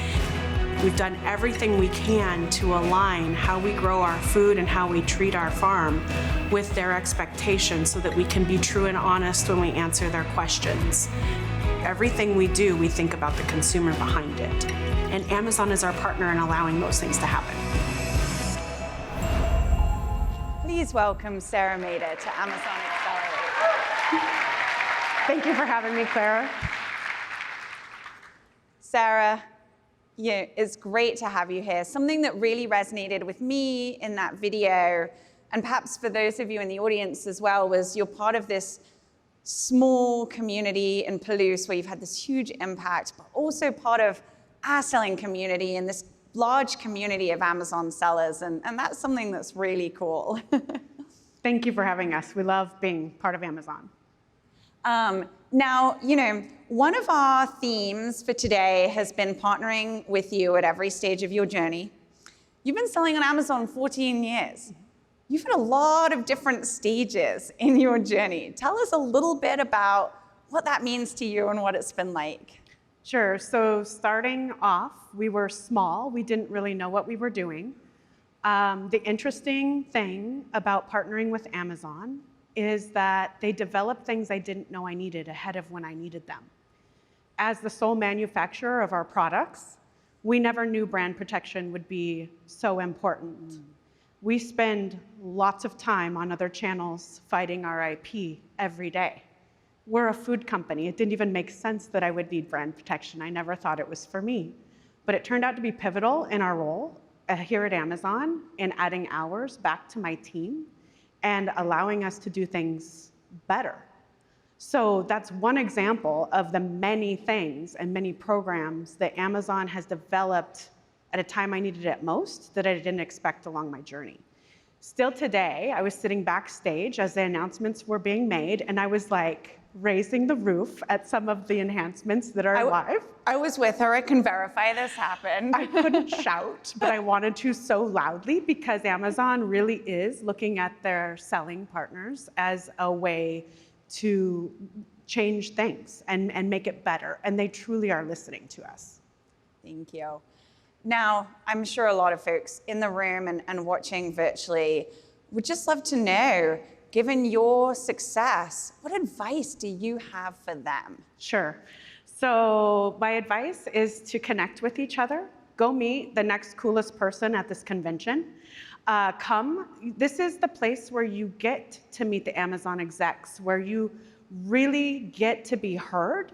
We've done everything we can to align how we grow our food and how we treat our farm with their expectations so that we can be true and honest when we answer their questions. Everything we do, we think about the consumer behind it. And Amazon is our partner in allowing those things to happen. Please welcome Sarah Maida to Amazon Accelerate. Thank you for having me, Clara. Sarah, it's great to have you here. Something that really resonated with me in that video and perhaps for those of you in the audience as well, was you're part of this small community in Palouse where you've had this huge impact, but also part of our selling community and this large community of Amazon sellers, and that's something that's really cool. Thank you for having us. We love being part of Amazon. Now, one of our themes for today has been partnering with you at every stage of your journey. You've been selling on Amazon 14 years. You've had a lot of different stages in your journey. Tell us a little bit about what that means to you and what it's been like. Sure. So starting off, we were small. We didn't really know what we were doing. The interesting thing about partnering with Amazon is that they developed things I didn't know I needed ahead of when I needed them. As the sole manufacturer of our products, we never knew brand protection would be so important. We spend lots of time on other channels fighting our IP every day. We're a food company. It didn't even make sense that I would need brand protection. I never thought it was for me. But it turned out to be pivotal in our role here at Amazon in adding hours back to my team and allowing us to do things better. So that's one example of the many things and many programs that Amazon has developed at a time I needed it most that I didn't expect along my journey. Still today, I was sitting backstage as the announcements were being made, and I was like raising the roof at some of the enhancements that are live. I was with her. I can verify this happened. I couldn't shout, but I wanted to so loudly because Amazon really is looking at their selling partners as a way to change things and make it better. And they truly are listening to us. Thank you. Now, I'm sure a lot of folks in the room and watching virtually would just love to know, given your success, what advice do you have for them? Sure. So my advice is to connect with each other. Go meet the next coolest person at this convention. This is the place where you get to meet the Amazon execs, where you really get to be heard.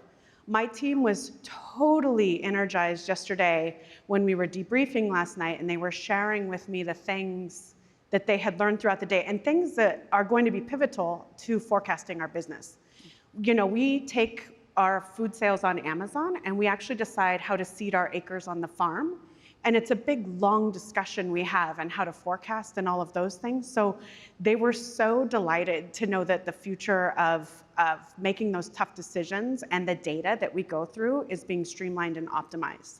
My team was totally energized yesterday when we were debriefing last night, and they were sharing with me the things that they had learned throughout the day and things that are going to be pivotal to forecasting our business. We take our food sales on Amazon and we actually decide how to seed our acres on the farm. And it's a big, long discussion we have on how to forecast and all of those things. So they were so delighted to know that the future of making those tough decisions and the data that we go through is being streamlined and optimized.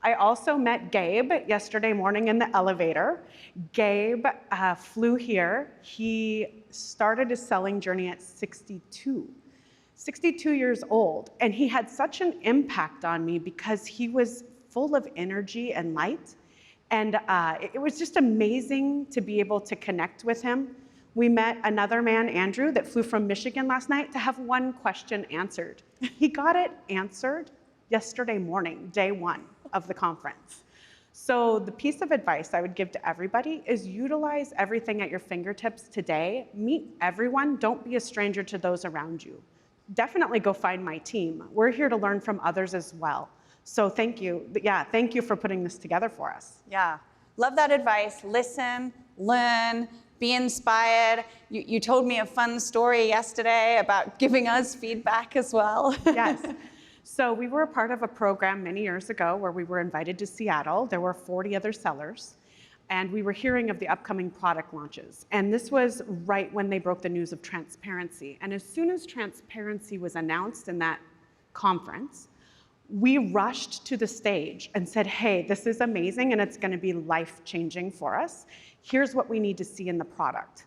I also met Gabe yesterday morning in the elevator. Gabe flew here. He started his selling journey at 62 years old. And he had such an impact on me because he was full of energy and light. And it was just amazing to be able to connect with him. We met another man, Andrew, that flew from Michigan last night to have one question answered. He got it answered yesterday morning, day one of the conference. So the piece of advice I would give to everybody is utilize everything at your fingertips today. Meet everyone. Don't be a stranger to those around you. Definitely go find my team. We're here to learn from others as well. So thank you. Yeah, thank you for putting this together for us. Yeah, love that advice. Listen, learn, be inspired. You told me a fun story yesterday about giving us feedback as well. Yes. So we were a part of a program many years ago where we were invited to Seattle. There were 40 other sellers, and we were hearing of the upcoming product launches. And this was right when they broke the news of transparency. And as soon as transparency was announced in that conference, we rushed to the stage and said, hey, this is amazing and it's going to be life-changing for us. Here's what we need to see in the product.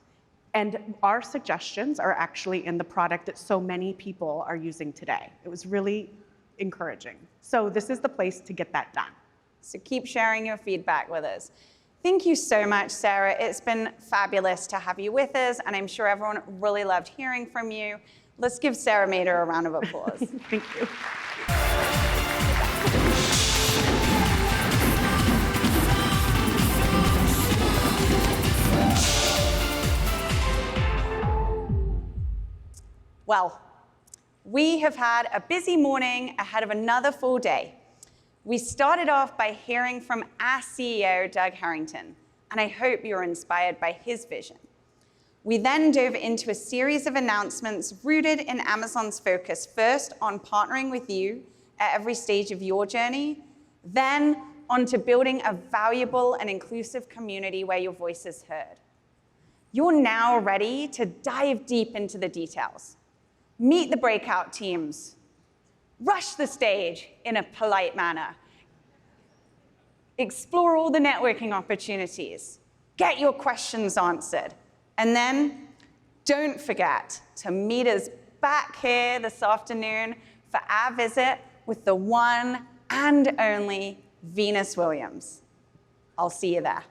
And our suggestions are actually in the product that so many people are using today. It was really encouraging. So this is the place to get that done. So keep sharing your feedback with us. Thank you so much, Sarah. It's been fabulous to have you with us, and I'm sure everyone really loved hearing from you. Let's give Sarah Mader a round of applause. Thank you. Well, we have had a busy morning ahead of another full day. We started off by hearing from our CEO, Doug Harrington, and I hope you're inspired by his vision. We then dove into a series of announcements rooted in Amazon's focus, first on partnering with you at every stage of your journey, then onto building a valuable and inclusive community where your voice is heard. You're now ready to dive deep into the details. Meet the breakout teams. Rush the stage in a polite manner. Explore all the networking opportunities. Get your questions answered. And then don't forget to meet us back here this afternoon for our visit with the one and only Venus Williams. I'll see you there.